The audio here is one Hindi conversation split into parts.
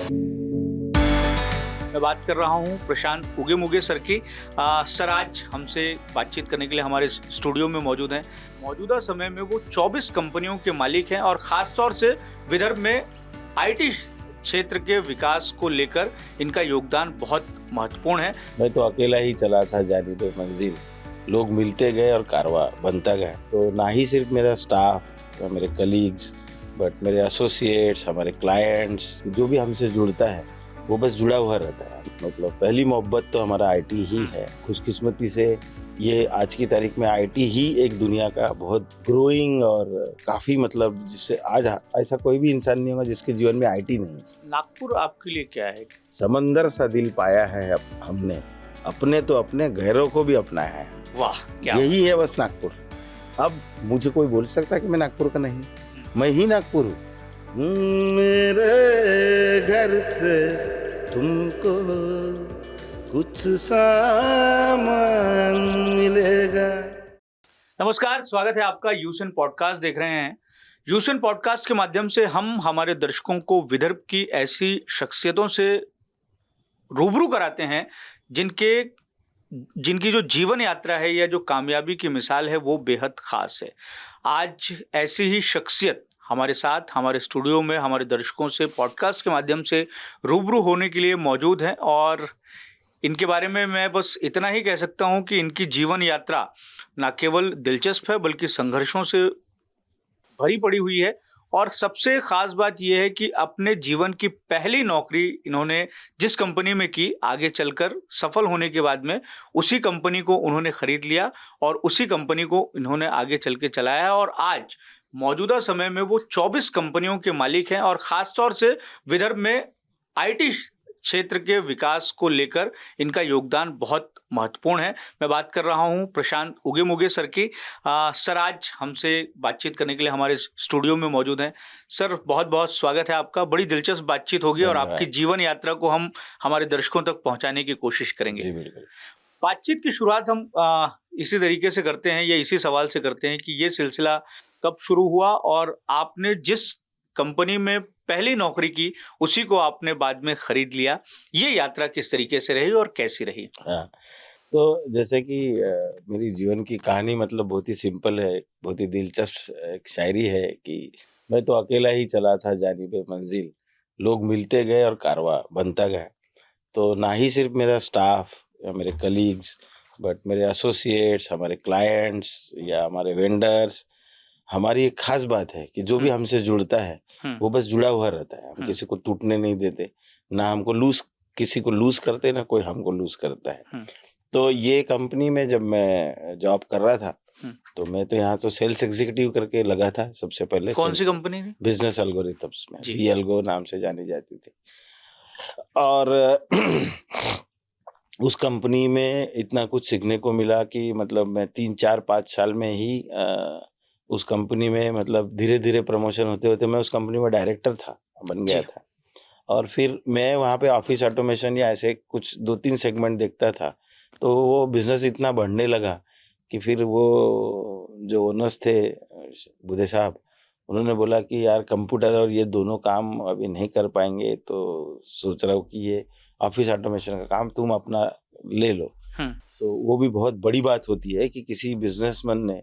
मैं बात कर रहा हूं प्रशांत उगे मुगे सर की। सर आज हमसे बातचीत करने के लिए हमारे स्टूडियो में मौजूद हैं। मौजूदा समय में वो 24 कंपनियों के मालिक हैं और ख़ास तौर से विदर्भ में आईटी क्षेत्र के विकास को लेकर इनका योगदान बहुत महत्वपूर्ण है। मैं तो अकेला ही चला था जानी पे मंजिल, लोग मिलते गए और कारवा बनता गया। तो ना ही सिर्फ मेरा स्टाफ या मेरे कलीग्स बट मेरे एसोसिएट्स, हमारे क्लाइंट्स, जो भी हमसे जुड़ता है वो बस जुड़ा हुआ रहता है। मतलब पहली मोहब्बत तो हमारा आईटी ही है। खुशकिस्मती से ये आज की तारीख में आईटी ही एक दुनिया का बहुत ग्रोइंग और काफ़ी मतलब जिससे आज ऐसा कोई भी इंसान नहीं होगा जिसके जीवन में आईटी नहीं है। नागपुर आपके लिए क्या है? समंदर सा दिल पाया है अब हमने, अपने तो अपने घरों को भी अपनाया है। वाह, क्या यही है बस नागपुर। अब मुझे कोई बोल सकता है कि मैं नागपुर का नहीं, मैं ही नागपुर हूँ। मेरे घर से तुमको कुछ सामान मिलेगा। नमस्कार, स्वागत है आपका। यूसन पॉडकास्ट देख रहे हैं। यूसन पॉडकास्ट के माध्यम से हम हमारे दर्शकों को विदर्भ की ऐसी शख्सियतों से रूबरू कराते हैं जिनकी जो जीवन यात्रा है या जो कामयाबी की मिसाल है वो बेहद ख़ास है। आज ऐसी ही शख्सियत हमारे साथ हमारे स्टूडियो में हमारे दर्शकों से पॉडकास्ट के माध्यम से रूबरू होने के लिए मौजूद हैं और इनके बारे में मैं बस इतना ही कह सकता हूं कि इनकी जीवन यात्रा न केवल दिलचस्प है बल्कि संघर्षों से भरी पड़ी हुई है। और सबसे ख़ास बात यह है कि अपने जीवन की पहली नौकरी इन्होंने जिस कंपनी में की, आगे चलकर सफल होने के बाद में उसी कंपनी को उन्होंने ख़रीद लिया और उसी कंपनी को इन्होंने आगे चल के चलाया और आज मौजूदा समय में वो 24 कंपनियों के मालिक हैं और ख़ास तौर से विदर्भ में आईटी क्षेत्र के विकास को लेकर इनका योगदान बहुत महत्वपूर्ण है। मैं बात कर रहा हूं प्रशांत उगे मुगे सर की। सर आज हमसे बातचीत करने के लिए हमारे स्टूडियो में मौजूद हैं। सर बहुत बहुत स्वागत है आपका। बड़ी दिलचस्प बातचीत होगी और आपकी जीवन यात्रा को हम हमारे दर्शकों तक पहुंचाने की कोशिश करेंगे। जी बिल्कुल। बातचीत की शुरुआत हम इसी तरीके से करते हैं या इसी सवाल से करते हैं कि ये सिलसिला कब शुरू हुआ और आपने जिस कंपनी में पहली नौकरी की उसी को आपने बाद में खरीद लिया। ये यात्रा किस तरीके से रही और कैसी रही? हाँ, तो जैसे कि मेरी जीवन की कहानी मतलब बहुत ही सिंपल है, बहुत ही दिलचस्प एक शायरी है कि मैं तो अकेला ही चला था जानी पे मंजिल, लोग मिलते गए और कारवा बनता गया। तो ना ही सिर्फ मेरा स्टाफ या मेरे कलीग्स बट मेरे एसोसिएट्स, हमारे क्लाइंट्स या हमारे वेंडर्स, हमारी एक खास बात है कि जो भी हमसे जुड़ता है वो बस जुड़ा हुआ रहता है। हम किसी को टूटने नहीं देते, ना हमको किसी को लूज करते, ना कोई हमको लूज करता है। तो ये कंपनी में जब मैं जॉब कर रहा था तो मैं तो यहाँ तो सेल्स एग्जीक्यूटिव करके लगा था सबसे पहले। कौन सी कंपनी थी? बिजनेस एल्गोरिथम्स में, बीएलगो नाम से जानी जाती थी। और उस कंपनी में इतना कुछ सीखने को मिला कि मतलब मैं 3-4-5 साल में ही उस कंपनी में मतलब धीरे धीरे प्रमोशन होते होते मैं उस कंपनी में डायरेक्टर बन गया था। और फिर मैं वहाँ पे ऑफिस ऑटोमेशन या ऐसे कुछ 2-3 सेगमेंट देखता था। तो वो बिजनेस इतना बढ़ने लगा कि फिर वो जो ओनर्स थे बुधे साहब, उन्होंने बोला कि यार कंप्यूटर और ये दोनों काम अभी नहीं कर पाएंगे, तो सोच रहा हूँ कि ये ऑफिस ऑटोमेशन का काम तुम अपना ले लो। तो वो भी बहुत बड़ी बात होती है कि किसी बिजनेसमैन ने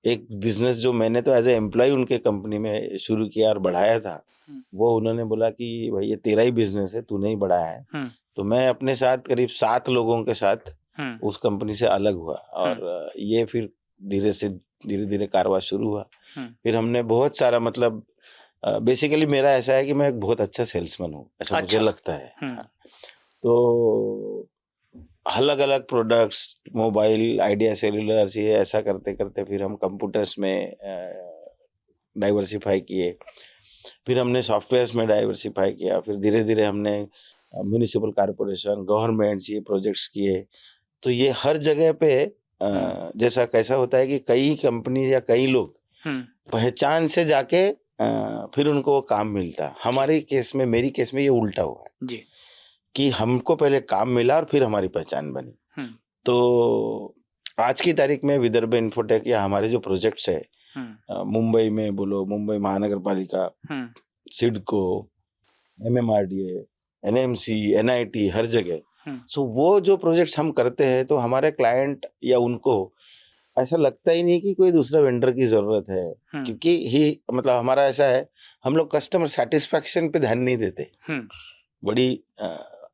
एक बिजनेस जो मैंने तो एज ए एम्प्लॉय उनके कंपनी में शुरू किया और बढ़ाया था, वो उन्होंने बोला कि भाई ये तेरा ही बिजनेस है, तूने ही बढ़ाया है। तो मैं अपने साथ करीब 7 लोगों के साथ उस कंपनी से अलग हुआ और ये फिर धीरे धीरे कारवां शुरू हुआ। फिर हमने बहुत सारा मतलब बेसिकली मेरा ऐसा है कि मैं एक बहुत अच्छा सेल्समैन हूँ, ऐसा मुझे लगता है। तो अलग अलग प्रोडक्ट्स, मोबाइल, आइडिया सेल्युलर्स, ये ऐसा करते करते फिर हम कंप्यूटर्स में डाइवर्सिफाई किए, फिर हमने सॉफ्टवेयर्स में डाइवर्सिफाई किया, फिर धीरे धीरे हमने म्यूनिसिपल कॉरपोरेशन, गवर्नमेंट्स, ये प्रोजेक्ट्स किए। तो ये हर जगह पे जैसा कैसा होता है कि कई कंपनी या कई लोग पहचान से जाके फिर उनको काम मिलता। हमारे केस में, मेरी केस में ये उल्टा हुआ है जी, कि हमको पहले काम मिला और फिर हमारी पहचान बनी। तो आज की तारीख में विदर्भ इन्फोटेक या हमारे जो प्रोजेक्ट्स है मुंबई में बोलो, मुंबई महानगर पालिका, सिडको, MMRDA, NMC, NIT हर जगह। हम्म। सो वो जो प्रोजेक्ट्स हम करते हैं तो हमारे क्लाइंट या उनको ऐसा लगता ही नहीं कि कोई दूसरा वेंडर की जरूरत है, हम्म। क्योंकि ही मतलब हमारा ऐसा है, हम लोग कस्टमर सेटिस्फैक्शन पे ध्यान नहीं देते। हम्म। बड़ी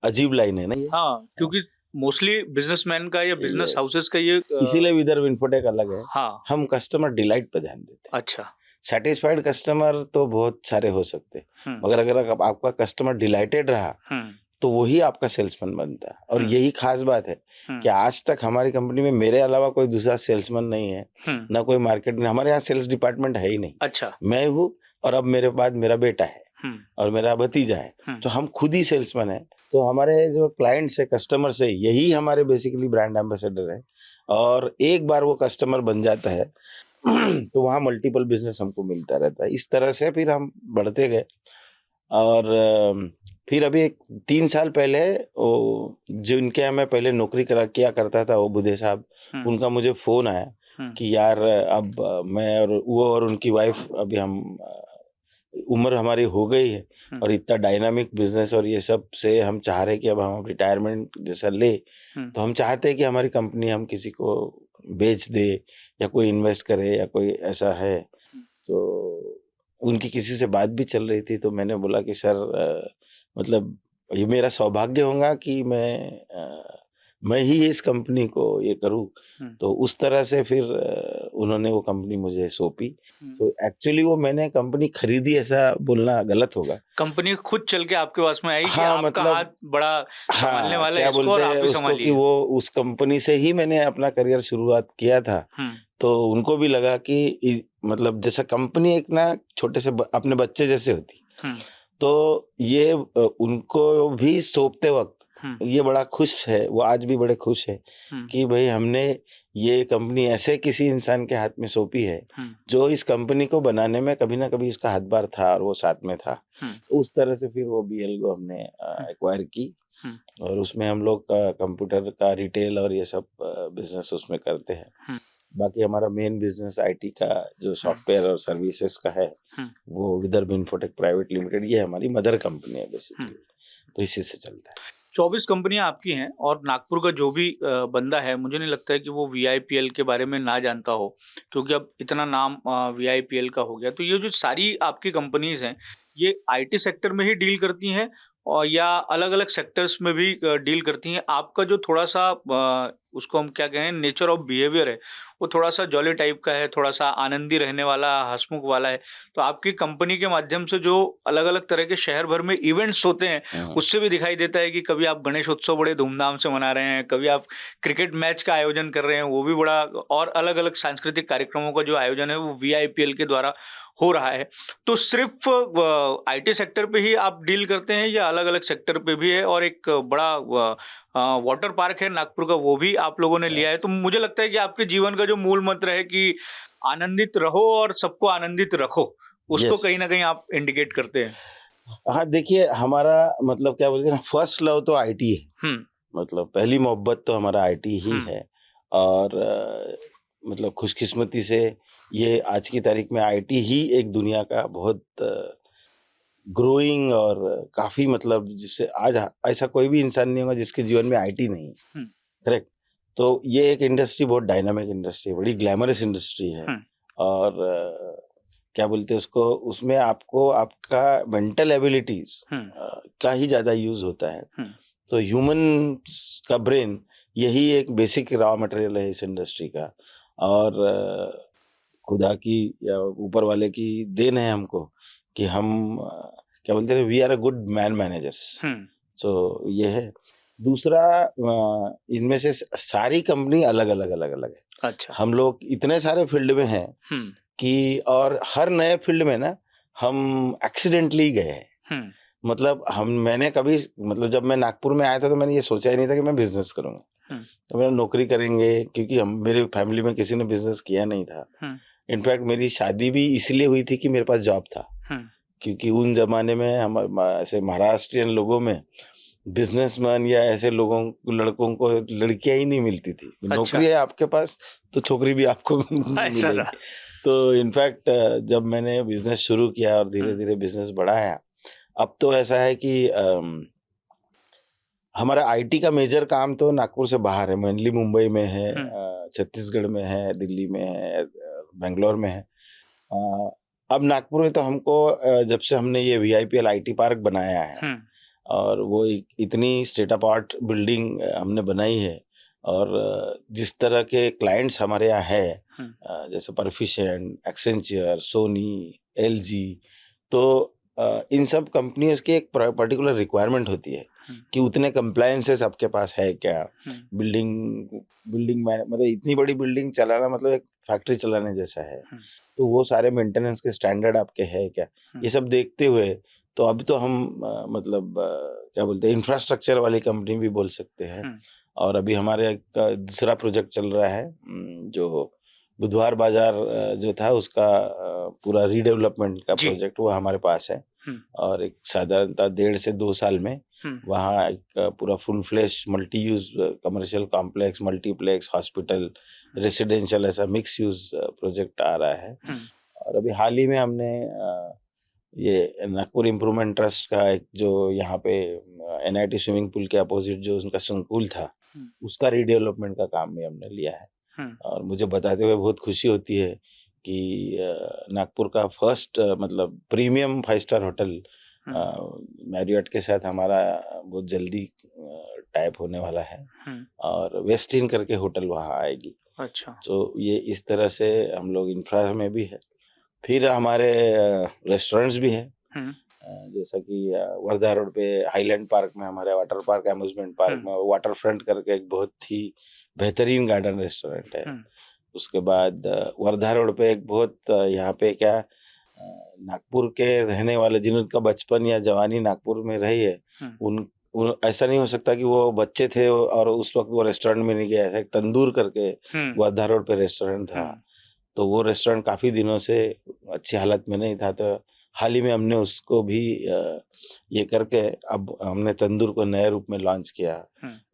अजीब लाइन है ना ये। हाँ, क्योंकि मोस्टली बिजनेसमैन का या बिजनेस Yes. हाउसेस का ये इसीलिए विदर्भ इन्फोटेक अलग है, हाँ, हम कस्टमर डिलाइट पे ध्यान देते हैं। अच्छा। सेटिस्फाइड कस्टमर तो बहुत सारे हो सकते हैं, हम्म। मगर अगर आपका कस्टमर डिलाइटेड रहा हम्म। तो वही आपका सेल्समैन बनता है। और हम्म। यही खास बात है कि हम्म। आज तक हमारी कंपनी में मेरे अलावा कोई दूसरा सेल्समैन नहीं है, हम्म। ना कोई मार्केट में। हमारे यहाँ सेल्स डिपार्टमेंट है ही नहीं। अच्छा। मैं हूँ और अब मेरे बाद मेरा बेटा है हम्म। और मेरा भतीजा है, हम्म। तो हम खुद ही सेल्समैन है। तो हमारे जो क्लाइंट्स है, कस्टमर से, यही हमारे बेसिकली ब्रांड एम्बेसडर है। और एक बार वो कस्टमर बन जाता है तो वहाँ मल्टीपल बिजनेस हमको मिलता रहता है। इस तरह से फिर हम बढ़ते गए। और फिर अभी 3 साल पहले वो जिनके यहाँ मैं पहले नौकरी किया करता था, वो बुधे साहब, हम्म। उनका मुझे फोन आया कि यार अब मैं और वो और उनकी वाइफ, अभी हम उम्र हमारी हो गई है और इतना डायनामिक बिजनेस और ये सब से हम चाह रहे हैं कि अब हम रिटायरमेंट जैसा ले, तो हम चाहते हैं कि हमारी कंपनी हम किसी को बेच दे या कोई इन्वेस्ट करे या कोई ऐसा है। तो उनकी किसी से बात भी चल रही थी, तो मैंने बोला कि सर मतलब ये मेरा सौभाग्य होगा कि मैं ही इस कंपनी को ये करूं। तो उस तरह से फिर उन्होंने वो कंपनी मुझे सौंपी। तो एक्चुअली वो मैंने कंपनी खरीदी ऐसा बोलना गलत होगा। कंपनी खुद चल के आपके पास में आई कि हाँ, आपका मतलब हाथ बड़ा संभालने वाला है क्या इसको और बोलते आप हैं ही उसको कि संभालिए। वो उस कंपनी से ही मैंने अपना करियर शुरुआत किया था। तो उनको भी लगा कि मतलब जैसा कंपनी एक ना छोटे से अपने बच्चे जैसे होती, तो ये उनको भी सौंपते वक्त ये बड़ा खुश है, वो आज भी बड़े खुश है कि भाई हमने ये कंपनी ऐसे किसी इंसान के हाथ में सौंपी है जो इस कंपनी को बनाने में कभी ना कभी उसका हाथबार था और वो साथ में था। तो उस तरह से फिर वो BL को हमने एक्वायर की और उसमें हम लोग कंप्यूटर का रिटेल और ये सब बिजनेस उसमें करते हैं। बाकी हमारा मेन बिजनेस IT का जो सॉफ्टवेयर और सर्विसेज का है, वो विदर्भ इन्फोटेक प्राइवेट लिमिटेड, ये हमारी मदर कंपनी है बेसिकली। तो इसी से चलता है। 24 कंपनियां आपकी हैं और नागपुर का जो भी बंदा है, मुझे नहीं लगता है कि वो VIPL के बारे में ना जानता हो, क्योंकि अब इतना नाम VIPL का हो गया। तो ये जो सारी आपकी कंपनीज हैं, ये IT सेक्टर में ही डील करती हैं और या अलग अलग सेक्टर्स में भी डील करती हैं? आपका जो थोड़ा सा उसको हम क्या कहें, नेचर ऑफ बिहेवियर है, वो थोड़ा सा जॉली टाइप का है, थोड़ा सा आनंदी रहने वाला, हंसमुख वाला है। तो आपकी कंपनी के माध्यम से जो अलग अलग तरह के शहर भर में इवेंट्स होते हैं, उससे भी दिखाई देता है कि कभी आप गणेश उत्सव बड़े धूमधाम से मना रहे हैं, कभी आप क्रिकेट मैच का आयोजन कर रहे हैं, वो भी बड़ा, और अलग अलग सांस्कृतिक कार्यक्रमों का जो आयोजन है वो VIPL के द्वारा हो रहा है। तो सिर्फ IT सेक्टर पे ही आप डील करते हैं या अलग अलग सेक्टर पे भी है? और एक बड़ा वाटर पार्क है नागपुर का, वो भी आप लोगों ने लिया है। तो मुझे लगता है कि आपके जीवन का जो मूल मंत्र है कि आनंदित रहो और सबको आनंदित रखो, उसको कहीं ना कहीं आप इंडिकेट करते हैं। हाँ, देखिए हमारा मतलब क्या बोलते हैं ना, फर्स्ट लव तो IT है। मतलब पहली मोहब्बत तो हमारा IT ही है। और मतलब खुशकिस्मती से ये आज की तारीख में IT ही एक दुनिया का बहुत ग्रोइंग और काफी, मतलब जिससे आज ऐसा कोई भी इंसान नहीं होगा जिसके जीवन में IT नहीं है। करेक्ट। तो ये एक इंडस्ट्री बहुत डायनामिक इंडस्ट्री है, बड़ी ग्लैमरस इंडस्ट्री है। और क्या बोलते हैं उसको, उसमें आपको आपका मेंटल एबिलिटीज का ही ज्यादा यूज होता है। तो ह्यूमन का ब्रेन यही एक बेसिक रॉ मटेरियल है इस इंडस्ट्री का। और खुदा की या ऊपर वाले की देन है हमको कि हम क्या बोलते हैं, we are a good man managers. तो ये है। दूसरा, इनमें से सारी कंपनी अलग अलग है। अच्छा। हम लोग इतने सारे फील्ड में हैं कि, और हर नए फील्ड में ना हम एक्सीडेंटली गए हैं। मतलब मैंने कभी, मतलब जब मैं नागपुर में आया था तो मैंने ये सोचा ही नहीं था कि मैं बिजनेस करूंगा। तो मैं नौकरी करेंगे, क्योंकि मेरे फैमिली में किसी ने बिजनेस किया नहीं था। इनफैक्ट मेरी शादी भी इसलिए हुई थी कि मेरे पास जॉब था, क्योंकि उन जमाने में हम ऐसे महाराष्ट्रियन लोगों में बिजनेसमैन या ऐसे लड़कों को लड़कियां ही नहीं मिलती थी। अच्छा। नौकरी है आपके पास तो छोकरी भी आपको मिलेगी। तो इनफैक्ट जब मैंने बिजनेस शुरू किया और धीरे धीरे बिजनेस बढ़ाया, अब तो ऐसा है कि हमारा आईटी का मेजर काम तो नागपुर से बाहर है, मेनली मुंबई में है, छत्तीसगढ़ में है, दिल्ली में है, बेंगलोर में है। अब नागपुर में तो हमको जब से हमने ये VIPL IT पार्क बनाया है और वो इतनी स्टेट ऑफ आर्ट बिल्डिंग हमने बनाई है और जिस तरह के क्लाइंट्स हमारे यहाँ है, जैसे परफिशिएंट, एक्सेंचर, सोनी, LG, तो इन सब कंपनीज की एक पर्टिकुलर रिक्वायरमेंट होती है कि उतने कंप्लायंसेस आपके पास है क्या। बिल्डिंग में मतलब इतनी बड़ी बिल्डिंग चलाना मतलब एक फैक्ट्री चलाने जैसा है, तो वो सारे मेंटेनेंस के स्टैंडर्ड आपके है क्या, ये सब देखते हुए तो अभी तो हम मतलब क्या बोलते हैं, इंफ्रास्ट्रक्चर वाली कंपनी भी बोल सकते हैं। और अभी हमारे एक दूसरा प्रोजेक्ट चल रहा है, जो बुधवार बाजार जो था उसका पूरा रीडेवलपमेंट का प्रोजेक्ट वो हमारे पास है। और एक साधारणतः 1.5 से 2 साल में वहाँ एक पूरा full flash multi use commercial complex, multiplex, hospital, residential, ऐसा मिक्स यूज प्रोजेक्ट आ रहा है। और अभी हाल ही में हमने ये नागपुर इम्प्रूवमेंट ट्रस्ट का एक जो यहाँ पे NIT स्विमिंग पूल के अपोजिट जो उनका संकुल था, उसका रीडेवलपमेंट का काम भी हमने लिया है। और मुझे बताते हुए बहुत खुशी होती है कि नागपुर का फर्स्ट मतलब प्रीमियम 5 स्टार होटल मैरियट के साथ हमारा बहुत जल्दी टाइप होने वाला है और वेस्टिन करके होटल वहाँ आएगी। अच्छा, तो ये इस तरह से हम लोग इंफ्रा में भी है। फिर हमारे रेस्टोरेंट्स भी हैं, जैसा कि वर्धा रोड पे हाईलैंड पार्क में हमारे वाटर पार्क, अम्यूजमेंट पार्क में वाटर फ्रंट करके एक बहुत ही बेहतरीन गार्डन रेस्टोरेंट है। उसके बाद वर्धा रोड पे एक बहुत यहाँ पे क्या नागपुर के रहने वाले जिनका बचपन या जवानी नागपुर में रही है, उन ऐसा नहीं हो सकता कि वो बच्चे थे और उस वक्त वो रेस्टोरेंट में नहीं गया। ऐसा एक तंदूर करके वर्धा रोड पे रेस्टोरेंट था, तो वो रेस्टोरेंट काफ़ी दिनों से अच्छी हालत में नहीं था, तो हाल ही में हमने उसको भी ये करके अब हमने तंदूर को नए रूप में लॉन्च किया।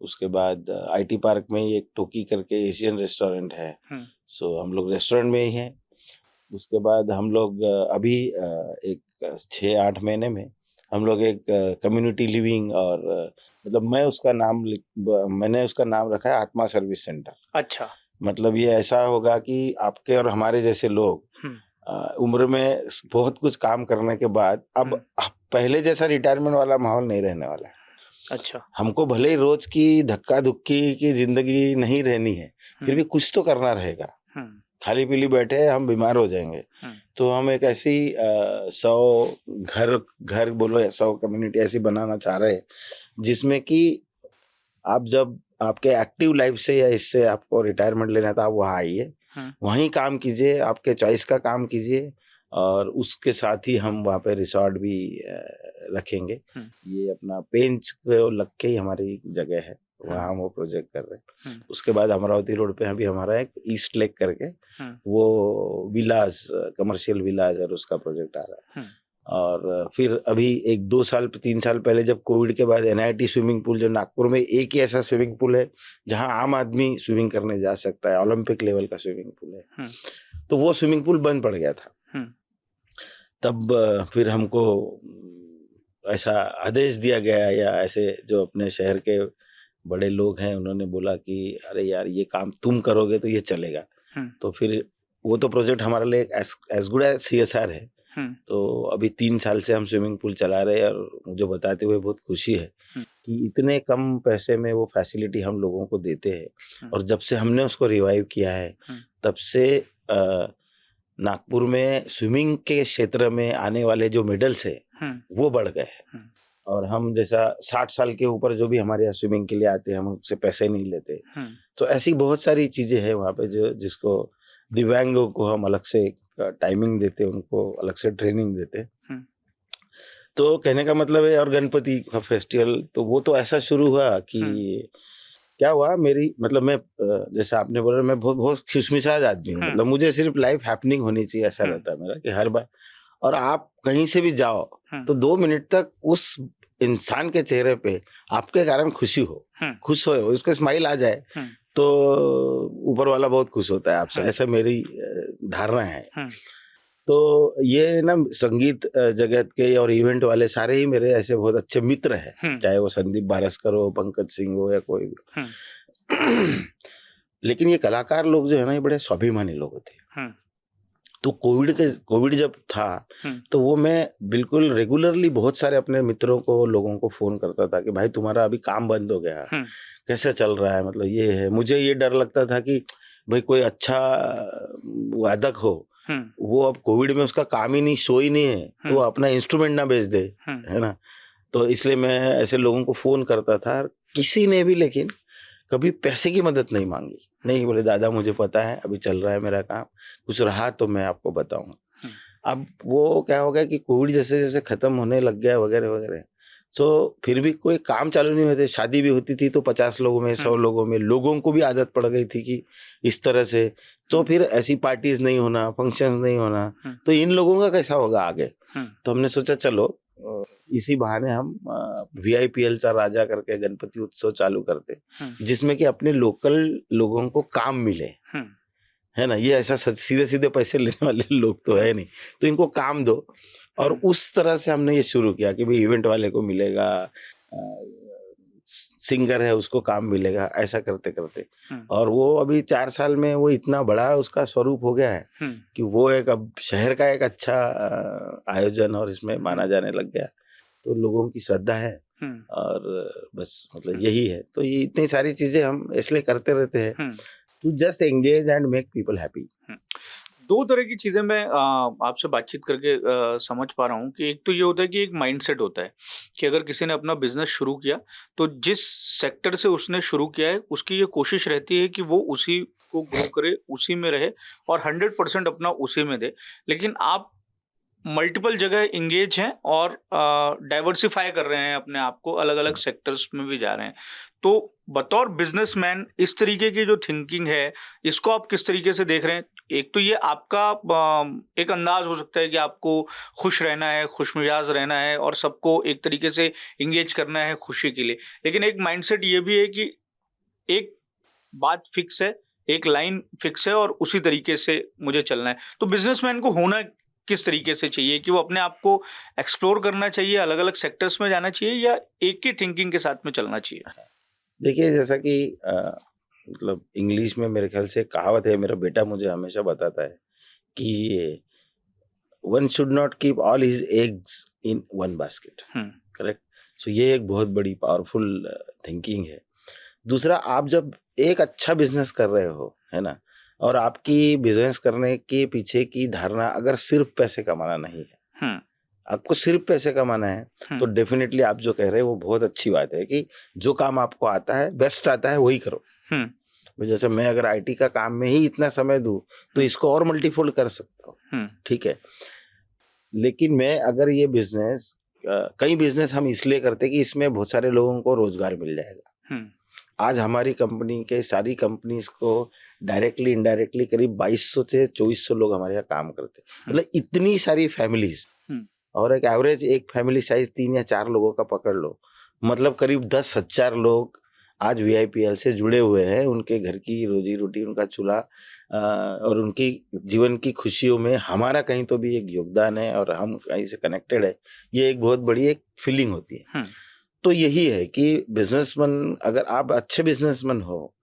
उसके बाद IT पार्क में एक टोकी करके एशियन रेस्टोरेंट है, सो हम लोग रेस्टोरेंट में ही हैं। उसके बाद हम लोग अभी एक 6-8 महीने में हम लोग एक कम्युनिटी लिविंग और मतलब मैंने उसका नाम रखा है आत्मा सर्विस सेंटर। अच्छा, मतलब ये ऐसा होगा कि आपके और हमारे जैसे लोग उम्र में बहुत कुछ काम करने के बाद अब पहले जैसा रिटायरमेंट वाला माहौल नहीं रहने वाला है। अच्छा, हमको भले ही रोज की धक्का धुक्की की जिंदगी नहीं रहनी है, फिर भी कुछ तो करना रहेगा। खाली पीली बैठे हम बीमार हो जाएंगे। तो हम एक ऐसी 100 घर बोलो 100 कम्युनिटी ऐसी बनाना चाह रहे हैं जिसमें कि आप जब आपके एक्टिव लाइफ से या इससे आपको रिटायरमेंट लेना था, आप वहाँ आइए, वहीं काम कीजिए, आपके चॉइस का काम कीजिए। और उसके साथ ही हम वहाँ पे रिसोर्ट भी रखेंगे। ये अपना पेंच को लग के ही हमारी जगह है, वहाँ हम वो प्रोजेक्ट कर रहे हैं। उसके बाद अमरावती रोड पे अभी हमारा एक ईस्ट लेक करके वो विलास, कमर्शियल विलास और उसका प्रोजेक्ट आ रहा है। और फिर अभी 1-2 साल 3 साल पहले जब कोविड के बाद NIT स्विमिंग पूल, जो नागपुर में एक ही ऐसा स्विमिंग पूल है जहां आम आदमी स्विमिंग करने जा सकता है, ओलंपिक लेवल का स्विमिंग पूल है, तो वो स्विमिंग पूल बंद पड़ गया था। तब फिर हमको ऐसा आदेश दिया गया, या ऐसे जो अपने शहर के बड़े लोग हैं उन्होंने बोला कि अरे यार ये काम तुम करोगे तो ये चलेगा। तो फिर वो तो प्रोजेक्ट हमारे लिए एज गुड एज CSR है। तो अभी 3 साल से हम स्विमिंग पूल चला रहे हैं और मुझे बताते हुए बहुत खुशी है कि इतने कम पैसे में वो फैसिलिटी हम लोगों को देते हैं। और जब से हमने उसको रिवाइव किया है तब से नागपुर में स्विमिंग के क्षेत्र में आने वाले जो मेडल्स है वो बढ़ गए हैं। और हम जैसा 60 साल के ऊपर जो भी हमारे यहाँ स्विमिंग के लिए आते हैं, हम उससे पैसे नहीं लेते। तो ऐसी बहुत सारी चीजें हैं वहाँ पे जो जिसको दिव्यांगों को हम अलग से टाइमिंग देते, उनको अलग से ट्रेनिंग देते। तो कहने का मतलब है, और गणपति का फेस्टिवल तो वो तो ऐसा शुरू हुआ कि क्या हुआ, मेरी मतलब मैं जैसा आपने बोला, मैं बहुत खुशमिजाज आदमी हूँ। मतलब मुझे सिर्फ लाइफ हैपनिंग होनी चाहिए, ऐसा रहता है मेरा कि हर बार। और आप कहीं से भी जाओ तो 2 मिनट तक उस इंसान के चेहरे पे आपके कारण खुशी हो, खुश हो, उसके स्माइल आ जाए तो ऊपर वाला बहुत खुश होता है आपसे, ऐसा मेरी धारणा है। तो ये ना संगीत जगत के और इवेंट वाले सारे ही मेरे ऐसे बहुत अच्छे मित्र हैं, चाहे वो संदीप बारस्कर हो, पंकज सिंह हो या कोई भी। लेकिन ये कलाकार लोग जो है ना, ये बड़े स्वाभिमानी लोग होते हैं। तो कोविड जब था तो वो मैं बिल्कुल रेगुलरली बहुत सारे अपने मित्रों को, लोगों को फोन करता था कि भाई तुम्हारा अभी काम बंद हो गया, कैसे चल रहा है, मतलब ये है। मुझे ये डर लगता था कि भाई कोई अच्छा वादक हो, वो अब कोविड में उसका काम ही नहीं, शो ही नहीं है, तो वो अपना इंस्ट्रूमेंट ना बेच दे, है ना। तो इसलिए मैं ऐसे लोगों को फोन करता था। किसी ने भी लेकिन कभी पैसे की मदद नहीं मांगी, नहीं बोले दादा मुझे पता है अभी चल रहा है मेरा काम, कुछ रहा तो मैं आपको बताऊंगा। अब वो क्या हो गया कि कोविड जैसे जैसे खत्म होने लग गया वगैरह वगैरह, तो फिर भी कोई काम चालू नहीं होते। शादी भी होती थी तो 50 लोगों में, 100 लोगों में, लोगों को भी आदत पड़ गई थी कि इस तरह से, तो फिर ऐसी पार्टीज नहीं होना, फंक्शंस नहीं होना, तो इन लोगों का कैसा होगा आगे। तो हमने सोचा चलो इसी बहाने हम VIPL चा राजा करके गणपति उत्सव चालू करते, जिसमें कि अपने लोकल लोगों को काम मिले, है ना। ये ऐसा सीधे सीधे पैसे लेने वाले लोग तो है नहीं, तो इनको काम दो। और उस तरह से हमने ये शुरू किया कि भाई इवेंट वाले को मिलेगा, सिंगर है उसको काम मिलेगा, ऐसा करते करते। और वो अभी 4 साल में वो इतना बड़ा उसका स्वरूप हो गया है कि वो एक अब शहर का एक अच्छा आयोजन और इसमें माना जाने लग गया। तो लोगों की श्रद्धा है और बस मतलब यही है। तो ये इतनी सारी चीजें हम इसलिए करते रहते हैं, to just engage and make people happy. 2 तरह की चीज़ें मैं आपसे बातचीत करके समझ पा रहा हूँ कि एक तो ये होता है कि एक माइंडसेट होता है कि अगर किसी ने अपना बिजनेस शुरू किया तो जिस सेक्टर से उसने शुरू किया है उसकी ये कोशिश रहती है कि वो उसी को ग्रो करे, उसी में रहे और 100% अपना उसी में दे। लेकिन आप मल्टीपल जगह इंगेज हैं और डाइवर्सिफाई कर रहे हैं अपने आप को, अलग अलग सेक्टर्स में भी जा रहे हैं। तो बतौर बिजनेसमैन इस तरीके की जो थिंकिंग है इसको आप किस तरीके से देख रहे हैं? एक तो ये आपका एक अंदाज हो सकता है कि आपको खुश रहना है, खुशमिजाज रहना है और सबको एक तरीके से इंगेज करना है खुशी के लिए, लेकिन एक माइंडसेट ये भी है कि एक बात फिक्स है, एक लाइन फिक्स है और उसी तरीके से मुझे चलना है। तो बिजनेसमैन को होना किस तरीके से चाहिए कि वो अपने आप को एक्सप्लोर करना चाहिए, अलग अलग सेक्टर्स में जाना चाहिए या एक ही थिंकिंग के साथ में चलना चाहिए? देखिए जैसा कि मतलब इंग्लिश में मेरे ख्याल से कहावत है, मेरा बेटा मुझे हमेशा बताता है कि one should not keep all his eggs in one basket, correct. So ये एक बहुत बड़ी पावरफुल थिंकिंग है। दूसरा, आप जब एक अच्छा बिजनेस कर रहे हो, है ना, और आपकी बिजनेस करने के पीछे की धारणा अगर सिर्फ पैसे कमाना नहीं है, आपको सिर्फ पैसे कमाना है, तो डेफिनेटली आप जो कह रहे हैं वो बहुत अच्छी बात है कि जो काम आपको आता है, बेस्ट आता है, वही करो। जैसे मैं अगर IT का काम में ही इतना समय दूं तो इसको और मल्टीफोल्ड कर सकता हूँ, ठीक है। लेकिन मैं अगर ये बिजनेस, कई बिजनेस हम इसलिए करते कि इसमें बहुत सारे लोगों को रोजगार मिल जाएगा। आज हमारी कंपनी के सारी कंपनीज को डायरेक्टली इनडायरेक्टली करीब 2200 से 2400 लोग हमारे यहाँ काम करते, मतलब इतनी सारी फैमिलीज, और एक एवरेज एक फैमिली साइज 3 या 4 लोगों का पकड़ लो, मतलब करीब 10,000 लोग आज VIPL से जुड़े हुए हैं। उनके घर की रोजी रोटी, उनका चूल्हा और उनकी जीवन की खुशियों में हमारा कहीं तो भी एक योगदान है और हम कहीं से कनेक्टेड है। ये एक बहुत बड़ी एक फीलिंग होती है। तो यही है कि बिजनेसमैन, अगर आप अच्छे बिजनेसमैन हो,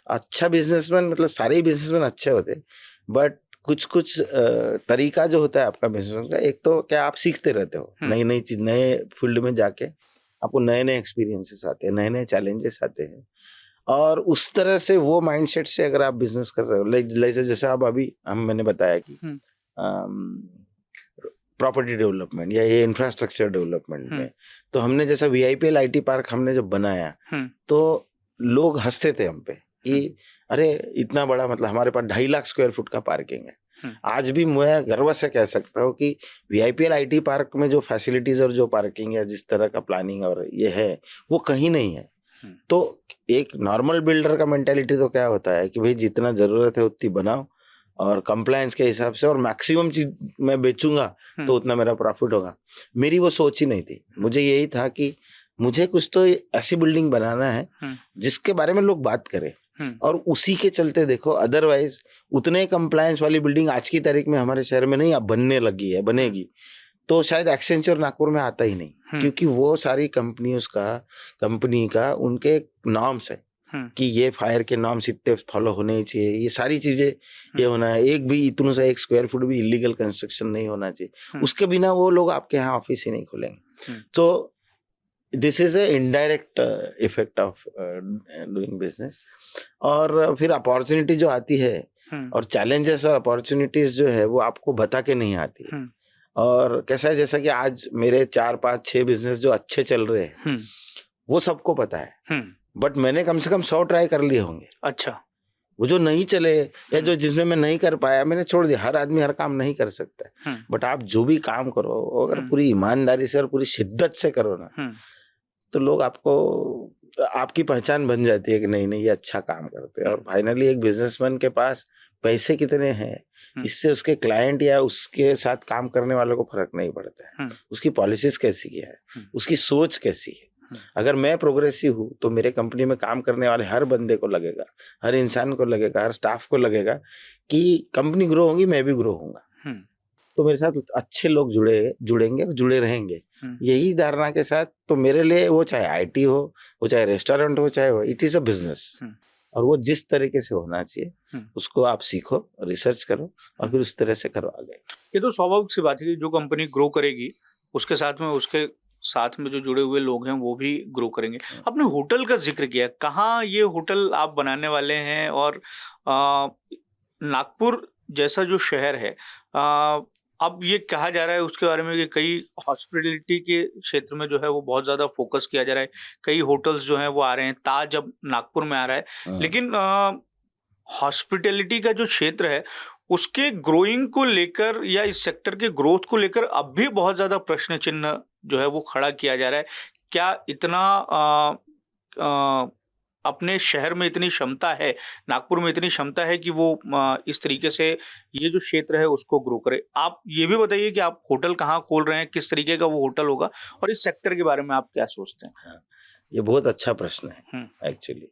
अच्छा बिजनेसमैन मतलब सारे ही बिजनेसमैन अच्छे होते, बट कुछ कुछ तरीका जो होता है आपका बिजनेस का, एक तो क्या आप सीखते रहते हो नई नई चीज, नए फील्ड में जाके आपको नए नए एक्सपीरियंसेस आते हैं, नए नए चैलेंजेस आते हैं, और उस तरह से वो माइंडसेट से अगर आप बिजनेस कर रहे हो, जैसे आप अभी मैंने बताया कि प्रॉपर्टी डेवलपमेंट या ये इंफ्रास्ट्रक्चर डेवलपमेंट में, तो हमने जैसा VIPL IT पार्क हमने जब बनाया तो लोग हंसते थे हम पे कि अरे इतना बड़ा, मतलब हमारे पास 2.5 लाख स्क्वायर फुट का पार्किंग है। आज भी मैं गर्व से कह सकता हूँ कि VIPL IT पार्क में जो फैसिलिटीज और जो पार्किंग है, जिस तरह का प्लानिंग और ये है, वो कहीं नहीं है। तो एक नॉर्मल बिल्डर का मेंटालिटी तो क्या होता है कि भाई जितना जरूरत है उतनी बनाओ और कंप्लायंस के हिसाब से, और मैक्सिमम चीज मैं बेचूंगा तो उतना मेरा प्रॉफिट होगा। मेरी वो सोच ही नहीं थी। मुझे यही था कि मुझे कुछ तो ऐसी बिल्डिंग बनाना है जिसके बारे में लोग बात करें, और उसी के चलते देखो, अदरवाइज उतने कंप्लायंस वाली बिल्डिंग आज की तारीख में हमारे शहर में नहीं, अब बनने लगी है, बनेगी तो शायद एक्सेंचर नागपुर में आता ही नहीं, क्योंकि वो सारी कंपनी का उनके नॉर्म्स है कि ये फायर के नॉर्म्स इतने फॉलो होने ही चाहिए, ये सारी चीजें ये होना है, एक भी इतना सा 1 स्क्वायर फुट भी इलीगल कंस्ट्रक्शन नहीं होना चाहिए, उसके बिना वो लोग आपके यहाँ ऑफिस ही नहीं खोलेंगे। तो this is a indirect effect of doing business. और फिर अपॉर्चुनिटी जो आती है और चैलेंजेस और अपॉर्चुनिटीज जो है वो आपको बता के नहीं आती है। और कैसा है, जैसा कि आज मेरे 4, 5, 6 बिजनेस जो अच्छे चल रहे हैं वो सबको पता है, बट मैंने कम से कम 100 ट्राई कर लिए होंगे। अच्छा। वो जो नहीं चले या जो जिसमें मैं नहीं कर पाया मैंने छोड़ दिया। हर आदमी हर काम नहीं कर सकता है, बट आप जो भी काम करो अगर पूरी ईमानदारी से और पूरी शिद्दत से करो ना, तो लोग आपकी पहचान बन जाती है कि नहीं ये अच्छा काम करते हैं। और फाइनली एक बिजनेसमैन के पास पैसे कितने हैं इससे उसके क्लाइंट या उसके साथ काम करने वालों को फर्क नहीं पड़ता है। उसकी पॉलिसीज कैसी है, उसकी सोच कैसी है। अगर मैं प्रोग्रेसिव हूँ तो मेरे कंपनी में काम करने वाले हर बंदे को लगेगा, हर इंसान को लगेगा, हर स्टाफ को लगेगा कि कंपनी ग्रो होगी, मैं भी ग्रो होऊंगा, तो मेरे साथ अच्छे लोग जुड़ेंगे, जुड़े रहेंगे। यही धारणा के साथ तो मेरे लिए वो चाहे आईटी हो, वो चाहे रेस्टोरेंट हो, चाहे वो इट इज अ बिजनेस, और वो जिस तरीके से होना चाहिए उसको आप सीखो, रिसर्च करो और फिर उस तरह से करो आगे। ये तो स्वाभाविक सी बात है कि जो कंपनी ग्रो करेगी उसके साथ में जो जुड़े हुए लोग हैं वो भी ग्रो करेंगे। आपने होटल का जिक्र किया, कहाँ ये होटल आप बनाने वाले हैं? और नागपुर जैसा जो शहर है, अब ये कहा जा रहा है उसके बारे में कि कई हॉस्पिटलिटी के क्षेत्र में जो है वो बहुत ज़्यादा फोकस किया जा रहा है, कई होटल्स जो हैं वो आ रहे हैं, ताज अब नागपुर में आ रहा है, लेकिन हॉस्पिटलिटी का जो क्षेत्र है उसके ग्रोइंग को लेकर या इस सेक्टर के ग्रोथ को लेकर अब भी बहुत ज़्यादा प्रश्न चिन्ह जो है वो खड़ा किया जा रहा है। क्या इतना अपने शहर में इतनी क्षमता है, नागपुर में इतनी क्षमता है कि वो इस तरीके से ये जो क्षेत्र है उसको ग्रो करे? आप ये भी बताइए कि आप होटल कहाँ खोल रहे हैं, किस तरीके का वो होटल होगा और इस सेक्टर के बारे में आप क्या सोचते हैं? ये बहुत अच्छा प्रश्न है एक्चुअली।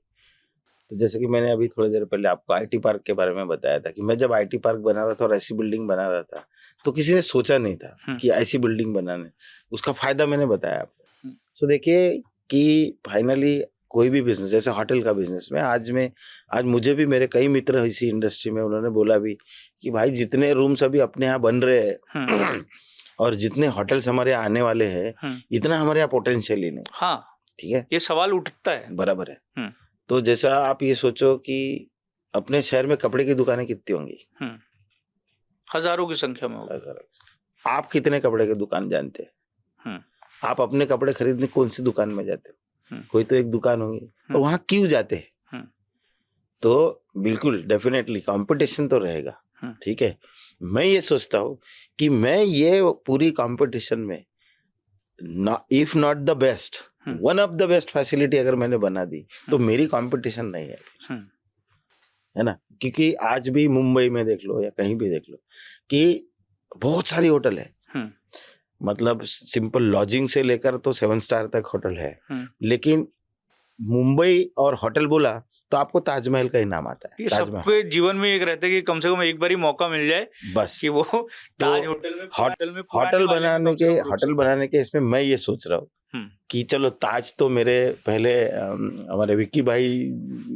तो जैसे कि मैंने अभी थोड़ी देर पहले आपको आईटी पार्क के बारे में बताया था कि मैं जब आईटी पार्क बना रहा था और ऐसी बिल्डिंग बना रहा था तो किसी ने सोचा नहीं था कि ऐसी बिल्डिंग बनाने, उसका फायदा मैंने बताया आपको। तो देखिए कि फाइनली कोई भी बिजनेस, जैसे होटल का बिजनेस में आज मुझे भी मेरे कई मित्र इसी इंडस्ट्री में उन्होंने बोला भी कि भाई जितने रूम्स अभी अपने यहाँ बन रहे हैं और जितने होटल्स हमारे यहाँ आने वाले हैं इतना हमारे यहाँ पोटेंशियल ही नहीं। हाँ ठीक है, ये सवाल उठता है, बराबर है। तो जैसा आप ये सोचो कि अपने शहर में कपड़े की दुकानें कितनी होंगी? हजारों की संख्या में होगी। आप कितने कपड़े की दुकान जानते हैं? आप अपने कपड़े खरीदने कौन सी दुकान में जाते हो? कोई तो एक दुकान होगी, तो वहां क्यों जाते हैं? तो बिल्कुल डेफिनेटली कंपटीशन तो रहेगा, ठीक है। मैं ये सोचता हूँ कि मैं ये पूरी कंपटीशन में if not the best, one of the best facility अगर मैंने बना दी तो मेरी कंपटीशन नहीं है ना। क्योंकि आज भी मुंबई में देख लो या कहीं भी देख लो कि बहुत सारी होटल है, मतलब सिंपल लॉजिंग से लेकर तो 7 स्टार तक होटल है, लेकिन मुंबई और होटल बोला तो आपको ताजमहल का ही नाम आता है। सबके जीवन में एक रहता है कि कम से कम एक बार ही मौका मिल जाए बस कि वो ताज होटल बनाने के इसमें मैं ये सोच रहा हूँ कि चलो ताज तो मेरे पहले हमारे विक्की भाई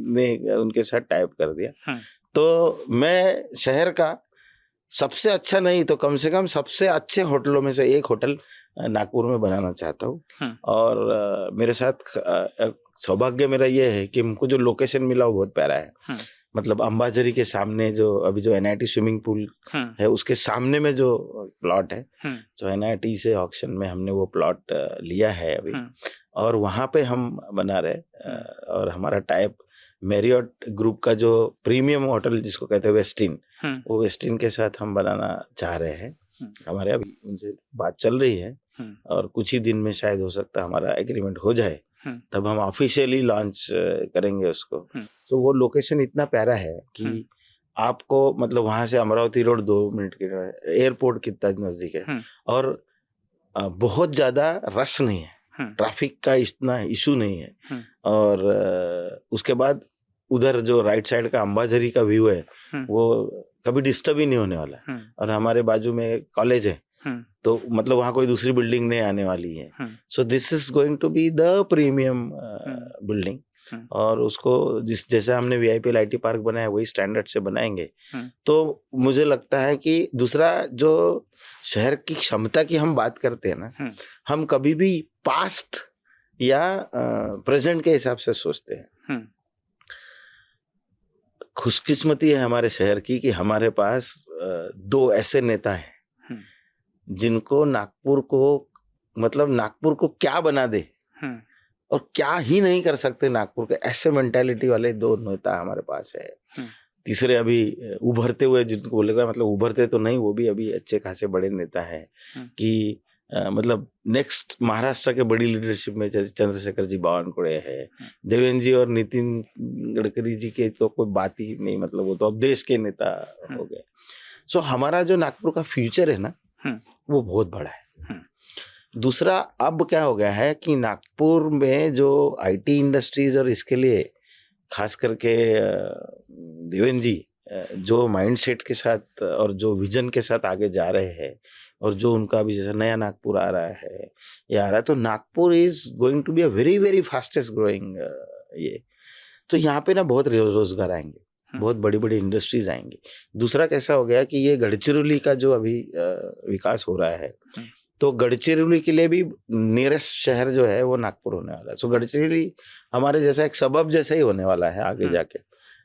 ने उनके साथ टाइप कर दिया, तो मैं शहर का सबसे अच्छा नहीं तो कम से कम सबसे अच्छे होटलों में से एक होटल नागपुर में बनाना चाहता हूँ। और मेरे साथ सौभाग्य मेरा ये है कि हमको जो लोकेशन मिला वो बहुत प्यारा है। मतलब अंबाझरी के सामने जो अभी जो एनआईटी स्विमिंग पूल है उसके सामने में जो प्लॉट है, जो एनआईटी से ऑक्शन में हमने वो प्लॉट लिया है अभी, और वहाँ पे हम बना रहे। और हमारा टाइप मैरियट ग्रुप का जो प्रीमियम होटल जिसको कहते हैं वेस्टिन, वो वेस्टिन के साथ हम बनाना चाह रहे हैं। हमारे अभी उनसे बात चल रही है और कुछ ही दिन में शायद हो सकता है हमारा एग्रीमेंट हो जाए, तब हम ऑफिशियली लॉन्च करेंगे उसको। तो वो लोकेशन इतना प्यारा है कि आपको मतलब वहां से अमरावती रोड 2 मिनट के, एयरपोर्ट कितना नजदीक है और बहुत ज्यादा रश नहीं है, ट्रैफिक का इतना इशू नहीं है। और उसके बाद उधर जो राइट साइड का अंबाझरी का व्यू है वो कभी डिस्टर्ब ही नहीं होने वाला है। और हमारे बाजू में कॉलेज है तो मतलब वहाँ कोई दूसरी बिल्डिंग नहीं आने वाली है। So this is going to be the premium building. और उसको जैसे हमने वीआईपी आईटी पार्क बनाया वही स्टैंडर्ड से बनाएंगे। तो मुझे लगता है कि दूसरा जो शहर की क्षमता की हम बात करते हैं ना, हम कभी भी पास्ट या प्रेजेंट के हिसाब से सोचते हैं। खुशकिस्मती है हमारे शहर की कि हमारे पास दो ऐसे नेता हैं जिनको नागपुर को क्या बना दे और क्या ही नहीं कर सकते नागपुर के, ऐसे मेंटालिटी वाले दो नेता हमारे पास है। तीसरे अभी उभरते हुए जिनको बोलेगा, मतलब उभरते तो नहीं, वो भी अभी अच्छे खासे बड़े नेता है कि मतलब नेक्स्ट महाराष्ट्र के बड़ी लीडरशिप में चंद्रशेखर जी बावनकुळे है, देवेंद्र जी और नितिन गडकरी जी के तो कोई बात ही नहीं, मतलब वो तो अब देश के नेता हो गए। सो हमारा जो नागपुर का फ्यूचर है ना वो बहुत बड़ा है। दूसरा अब क्या हो गया है कि नागपुर में जो आईटी इंडस्ट्रीज और इसके लिए खास करके देवेंद्र जी जो माइंडसेट के साथ और जो विजन के साथ आगे जा रहे हैं और जो उनका अभी जैसे नया नागपुर आ रहा है या आ रहा है, तो Nagpur is going to be a very very fastest growing ये। तो यहाँ पे ना बहुत रोजगार आएंगे, बहुत बड़ी बड़ी इंडस्ट्रीज आएंगी। दूसरा कैसा हो गया कि ये गढ़चिरौली का जो अभी विकास हो रहा है, तो गढ़चिरौली के लिए भी नियरेस्ट शहर जो है वो नागपुर होने वाला है। सो गढ़चिरौली हमारे जैसा एक सबब जैसा ही होने वाला है आगे जाके,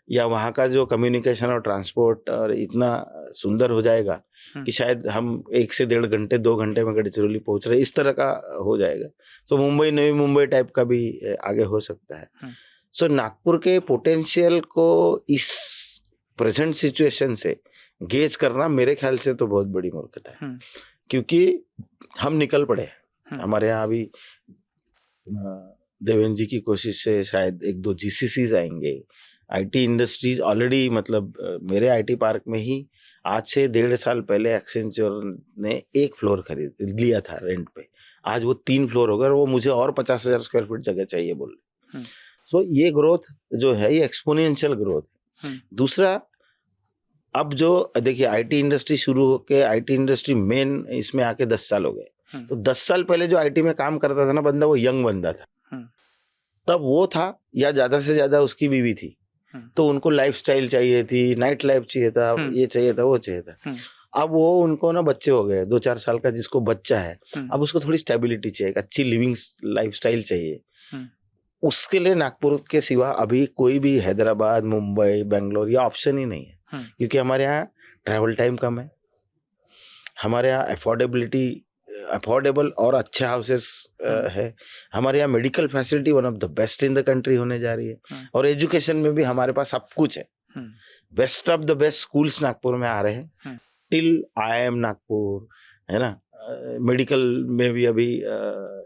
या वहाँ का जो कम्युनिकेशन और ट्रांसपोर्ट और इतना सुंदर हो जाएगा कि शायद हम 1 से 1.5 घंटे 2 घंटे में गढ़चिरौली पहुंच रहे, इस तरह का हो जाएगा। तो मुंबई नई मुंबई टाइप का भी आगे हो सकता है। सो नागपुर के पोटेंशियल को इस प्रेजेंट सिचुएशन से गेज करना मेरे ख्याल से तो बहुत बड़ी मूर्खता है, क्योंकि हम निकल पड़े। हमारे यहाँ अभी देवेंद्र जी की कोशिश से शायद 1-2 जीसीसीज आएंगे। आईटी इंडस्ट्रीज ऑलरेडी, मतलब मेरे आईटी पार्क में ही आज से 1.5 साल पहले एक्सेंचर ने 1 फ्लोर खरीद लिया था रेंट पे, आज वो 3 फ्लोर हो गए और वो मुझे और 50,000 स्क्वायर फीट जगह चाहिए बोल रहे। सो ये ग्रोथ जो है ये एक्सपोनेंशियल ग्रोथ है। दूसरा, अब जो देखिए आईटी इंडस्ट्री शुरू होके आईटी इंडस्ट्री मेन इसमें आके 10 साल हो गए, तो 10 साल पहले जो आईटी में काम करता था ना बंदा, वो यंग बंदा था, तब वो था या ज्यादा से ज्यादा उसकी बीवी थी, तो उनको लाइफस्टाइल चाहिए थी, नाइट लाइफ चाहिए था, ये चाहिए था, वो चाहिए था। अब वो उनको ना बच्चे हो गए, 2-4 साल का जिसको बच्चा है, अब उसको थोड़ी स्टेबिलिटी चाहिए, अच्छी लिविंग लाइफस्टाइल चाहिए। उसके लिए नागपुर के सिवा अभी कोई भी हैदराबाद, मुंबई, बेंगलोर ये ऑप्शन ही नहीं है, क्योंकि हमारे यहाँ ट्रैवल टाइम कम है, हमारे यहाँ अफोर्डेबल और अच्छे हाउसेस है, हमारे यहाँ medical facility one of the best in the country होने जा रही है, और एजुकेशन में भी हमारे पास सब कुछ है। Best of the best schools Nagpur में आ रहे हैं, टिल IIM नागपुर है ना, मेडिकल में भी अभी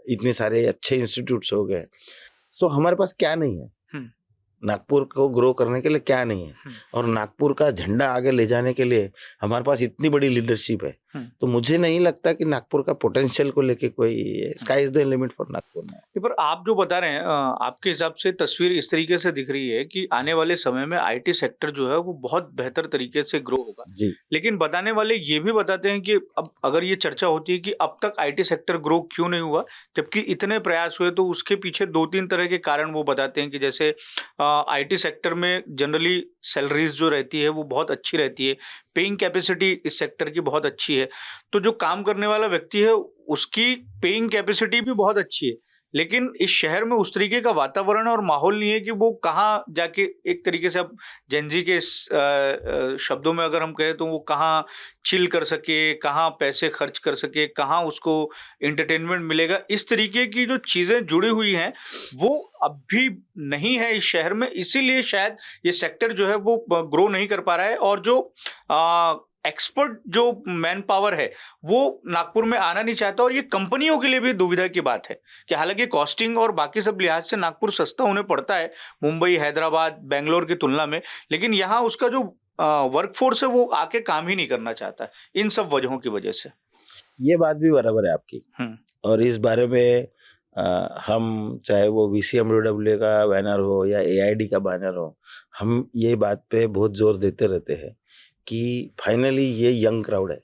इतने सारे अच्छे इंस्टीट्यूट्स हो गए। सो हमारे पास क्या नहीं है, नागपुर को ग्रो करने के लिए क्या नहीं है, और नागपुर का झंडा आगे ले जाने के लिए हमारे पास इतनी बड़ी लीडरशिप है। तो मुझे नहीं लगता कि नागपुर का पोटेंशियल को लेके कोई sky is the limit for Nagpur में। पर आप जो बता रहे हैं, आपके हिसाब से तस्वीर इस तरीके से दिख रही है कि आने वाले समय में आईटी सेक्टर जो है वो बहुत बेहतर तरीके से ग्रो होगा जी। लेकिन बताने वाले ये भी बताते हैं कि अब अगर ये चर्चा होती है कि अब तक आईटी सेक्टर ग्रो क्यों नहीं हुआ जबकि इतने प्रयास हुए, तो उसके पीछे 2-3 तरह के कारण वो बताते हैं कि जैसे आईटी सेक्टर में जनरली सैलरीज जो रहती है वो बहुत अच्छी रहती है, पेइंग कैपेसिटी इस सेक्टर की बहुत अच्छी है, तो जो काम करने वाला व्यक्ति है उसकी पेइंग कैपेसिटी भी बहुत अच्छी है, लेकिन इस शहर में उस तरीके का वातावरण और माहौल नहीं है कि वो कहाँ जाके एक तरीके से, अब जेनजी के शब्दों में अगर हम कहें तो वो कहाँ चिल कर सके, कहाँ पैसे खर्च कर सके, कहाँ उसको एंटरटेनमेंट मिलेगा। इस तरीके की जो चीज़ें जुड़ी हुई हैं वो अभी नहीं है इस शहर में, इसीलिए शायद ये सेक्टर जो है वो ग्रो नहीं कर पा रहा है, और जो एक्सपर्ट जो मैन पावर है वो नागपुर में आना नहीं चाहता, और ये कंपनियों के लिए भी दुविधा की बात है कि हालांकि कॉस्टिंग और बाकी सब लिहाज से नागपुर सस्ता होने पड़ता है मुंबई, हैदराबाद, बेंगलोर की तुलना में, लेकिन यहाँ उसका जो वर्कफोर्स है वो आके काम ही नहीं करना चाहता इन सब वजहों की वजह से। ये बात भी बराबर है आपकी, और इस बारे में हम चाहे वो VCMWA का बैनर हो या AID का बैनर हो, हम ये बात पे बहुत जोर देते रहते हैं कि फाइनली ये यंग क्राउड है।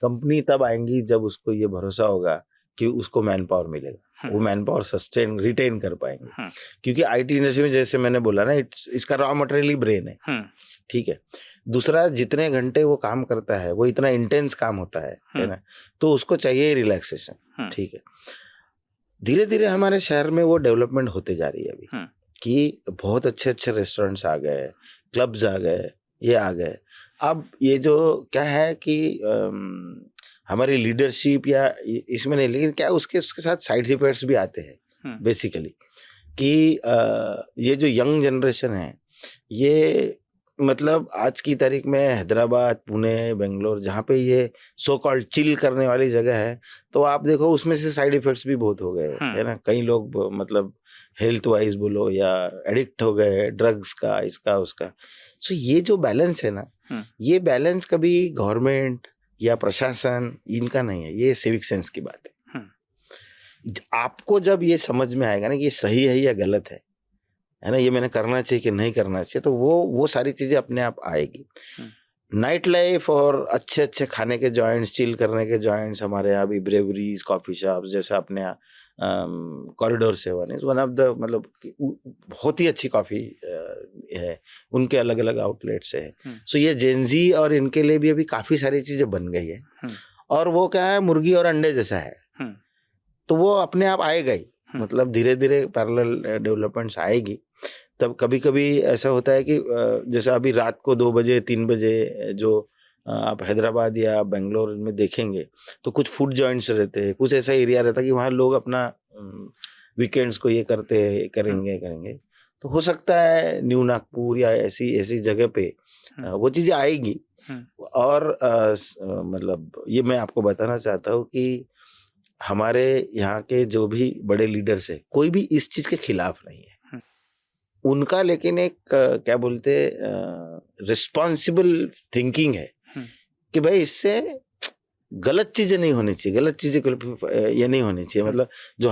कंपनी तब आएंगी जब उसको ये भरोसा होगा कि उसको मैन पावर मिलेगा, वो मैन पावर सस्टेन रिटेन कर पाएंगे। क्योंकि IT इंडस्ट्री में जैसे मैंने बोला ना, इसका रॉ मटेरियल ही ब्रेन है, ठीक है। दूसरा, जितने घंटे वो काम करता है वो इतना इंटेंस काम होता है ना, तो उसको चाहिए रिलैक्सेशन, ठीक है। धीरे धीरे हमारे शहर में वो डेवलपमेंट होते जा रही है अभी, कि बहुत अच्छे अच्छे रेस्टोरेंट्स आ गए, क्लब्स आ गए, ये आ गए। अब ये जो क्या है कि हमारी लीडरशिप या इसमें नहीं, लेकिन क्या उसके साथ साइड इफेक्ट्स भी आते हैं बेसिकली, कि ये जो यंग जनरेशन है, ये मतलब आज की तारीख में हैदराबाद, पुणे, बेंगलोर, जहाँ पे ये सो कॉल्ड चिल करने वाली जगह है, तो आप देखो उसमें से साइड इफेक्ट्स भी बहुत हो गए, है ना। कई लोग मतलब हेल्थ वाइज बोलो या एडिक्ट हो गए ड्रग्स का, इसका उसका। सो ये जो बैलेंस है ना, ये बैलेंस कभी गवर्नमेंट या प्रशासन इनका नहीं है, ये सिविक सेंस की बात है। आपको जब ये समझ में आएगा ना कि ये सही है या गलत है ना, ये मैंने करना चाहिए कि नहीं करना चाहिए, तो वो सारी चीजें अपने आप आएगी। नाइट लाइफ और अच्छे अच्छे खाने के जॉइंट्स, चिल करने के जॉइंट्स, हमारे यहाँ भी ब्रेवरीज, कॉफी शॉप्स, जैसे अपने यहाँ corridor 7 is one of the, मतलब बहुत ही अच्छी कॉफी है, उनके अलग अलग आउटलेट्स है। सो ये जेंजी और इनके लिए भी अभी काफी सारी चीजें बन गई है, और वो क्या है, मुर्गी और अंडे जैसा है, तो वो अपने आप आएगा ही, मतलब धीरे धीरे पैरेलल डेवलपमेंट्स आएगी। तब कभी कभी ऐसा होता है कि जैसे अभी रात को 2 बजे 3 बजे जो आप हैदराबाद या बेंगलोर में देखेंगे, तो कुछ फूड जॉइंट्स रहते हैं, कुछ ऐसा एरिया रहता है कि वहाँ लोग अपना वीकेंड्स को ये करेंगे। तो हो सकता है न्यू नागपुर या ऐसी जगह पे वो चीजें आएगी। और मतलब ये मैं आपको बताना चाहता हूँ कि हमारे यहाँ के जो भी बड़े लीडर्स है, कोई भी इस चीज के खिलाफ नहीं है उनका, लेकिन एक क्या बोलते रिस्पॉन्सिबल थिंकिंग है कि भाई इससे गलत चीजें नहीं होनी चाहिए, गलत चीजें ये नहीं होनी चाहिए। मतलब जो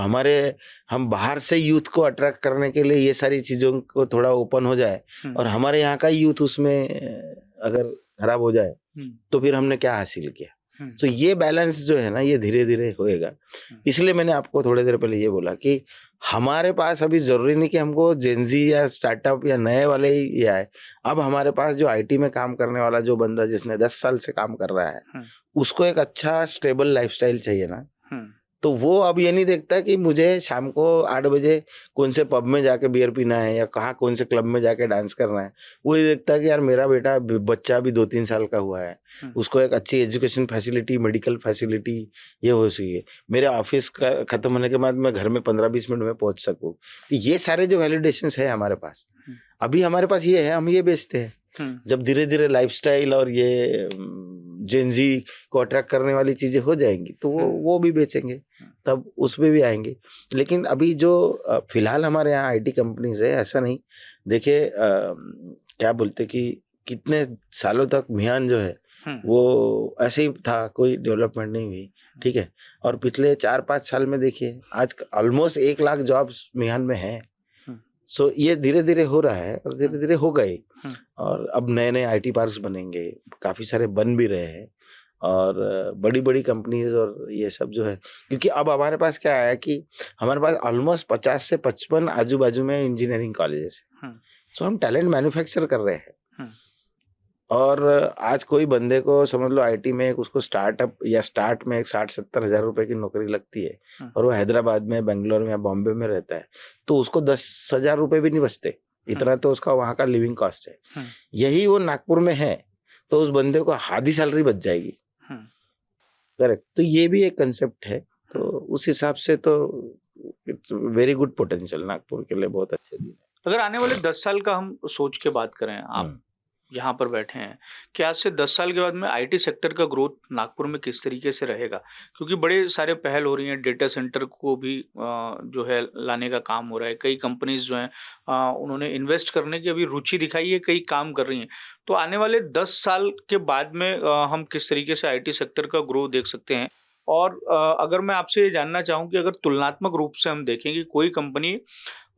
हम बाहर से यूथ को अट्रैक्ट करने के लिए ये सारी चीजों को थोड़ा ओपन हो जाए, और हमारे यहाँ का यूथ उसमें अगर खराब हो जाए तो फिर हमने क्या हासिल किया। तो ये बैलेंस जो है ना, ये धीरे धीरे होएगा। इसलिए मैंने आपको थोड़ी देर पहले ये बोला कि हमारे पास अभी जरूरी नहीं कि हमको जेंजी या स्टार्टअप या नए वाले ही ये आए। अब हमारे पास जो IT में काम करने वाला जो बंदा जिसने 10 साल से काम कर रहा है, उसको एक अच्छा स्टेबल लाइफस्टाइल चाहिए ना, तो वो अब ये नहीं देखता कि मुझे शाम को 8 बजे कौन से पब में जाके बियर पीना है या कहाँ कौन से क्लब में जाके डांस करना है। वो ये देखता है कि यार मेरा बच्चा भी 2-3 साल का हुआ है, उसको एक अच्छी एजुकेशन फैसिलिटी, मेडिकल फैसिलिटी ये हो सके, मेरे ऑफिस का खत्म होने के बाद मैं घर में 15-20 मिनट में पहुंच सकूँ। तो ये सारे जो वैलिडेशंस है हमारे पास, अभी हमारे पास ये है, हम ये बेचते हैं। जब धीरे धीरे लाइफस्टाइल और ये जेंजी को अट्रैक्ट करने वाली चीजें हो जाएंगी तो वो भी बेचेंगे, तब उसमें भी आएंगे। लेकिन अभी जो फिलहाल हमारे यहाँ IT कंपनीज है, ऐसा नहीं। देखिए क्या बोलते कि कितने सालों तक मियान जो है वो ऐसे ही था, कोई डेवलपमेंट नहीं हुई, ठीक है। और पिछले 4-5 साल में देखिए आज ऑलमोस्ट 1 लाख जॉब्स मियान में है। सो ये धीरे धीरे हो रहा है और धीरे धीरे हो गए, और अब नए नए IT पार्क्स बनेंगे, काफी सारे बन भी रहे हैं, और बड़ी बड़ी कंपनीज और ये सब जो है, क्योंकि अब हमारे पास क्या है कि हमारे पास ऑलमोस्ट 50 से 55 आजू बाजू में इंजीनियरिंग कॉलेजेस है। सो हम टैलेंट मैन्युफैक्चर कर रहे हैं। और आज कोई बंदे को समझ लो IT में उसको स्टार्टअप या स्टार्ट में 60-70 हज़ार रुपए की नौकरी लगती है, और वो हैदराबाद में, बेंगलोर में या बॉम्बे में रहता है, तो उसको 10,000 रुपए भी नहीं बचते, इतना तो उसका वहाँ का लिविंग कॉस्ट है। यही वो नागपुर में है तो उस बंदे को आधी सैलरी बच जाएगी। करेक्ट। तो ये भी एक कंसेप्ट है। तो उस हिसाब से तो it's very good potential Nagpur के लिए, बहुत अच्छे दिन है। अगर आने वाले 10 साल का हम सोच के बात करें, आप यहाँ पर बैठे हैं कि आज से 10 साल के बाद में IT सेक्टर का ग्रोथ नागपुर में किस तरीके से रहेगा, क्योंकि बड़े सारे पहल हो रही हैं, डेटा सेंटर को भी जो है लाने का काम हो रहा है, कई कंपनीज जो हैं उन्होंने इन्वेस्ट करने की अभी रुचि दिखाई है, कई काम कर रही हैं। तो आने वाले 10 साल के बाद में हम किस तरीके से IT सेक्टर का ग्रोथ देख सकते हैं, और अगर मैं आपसे ये जानना चाहूँ कि अगर तुलनात्मक रूप से हम देखें कि कोई कंपनी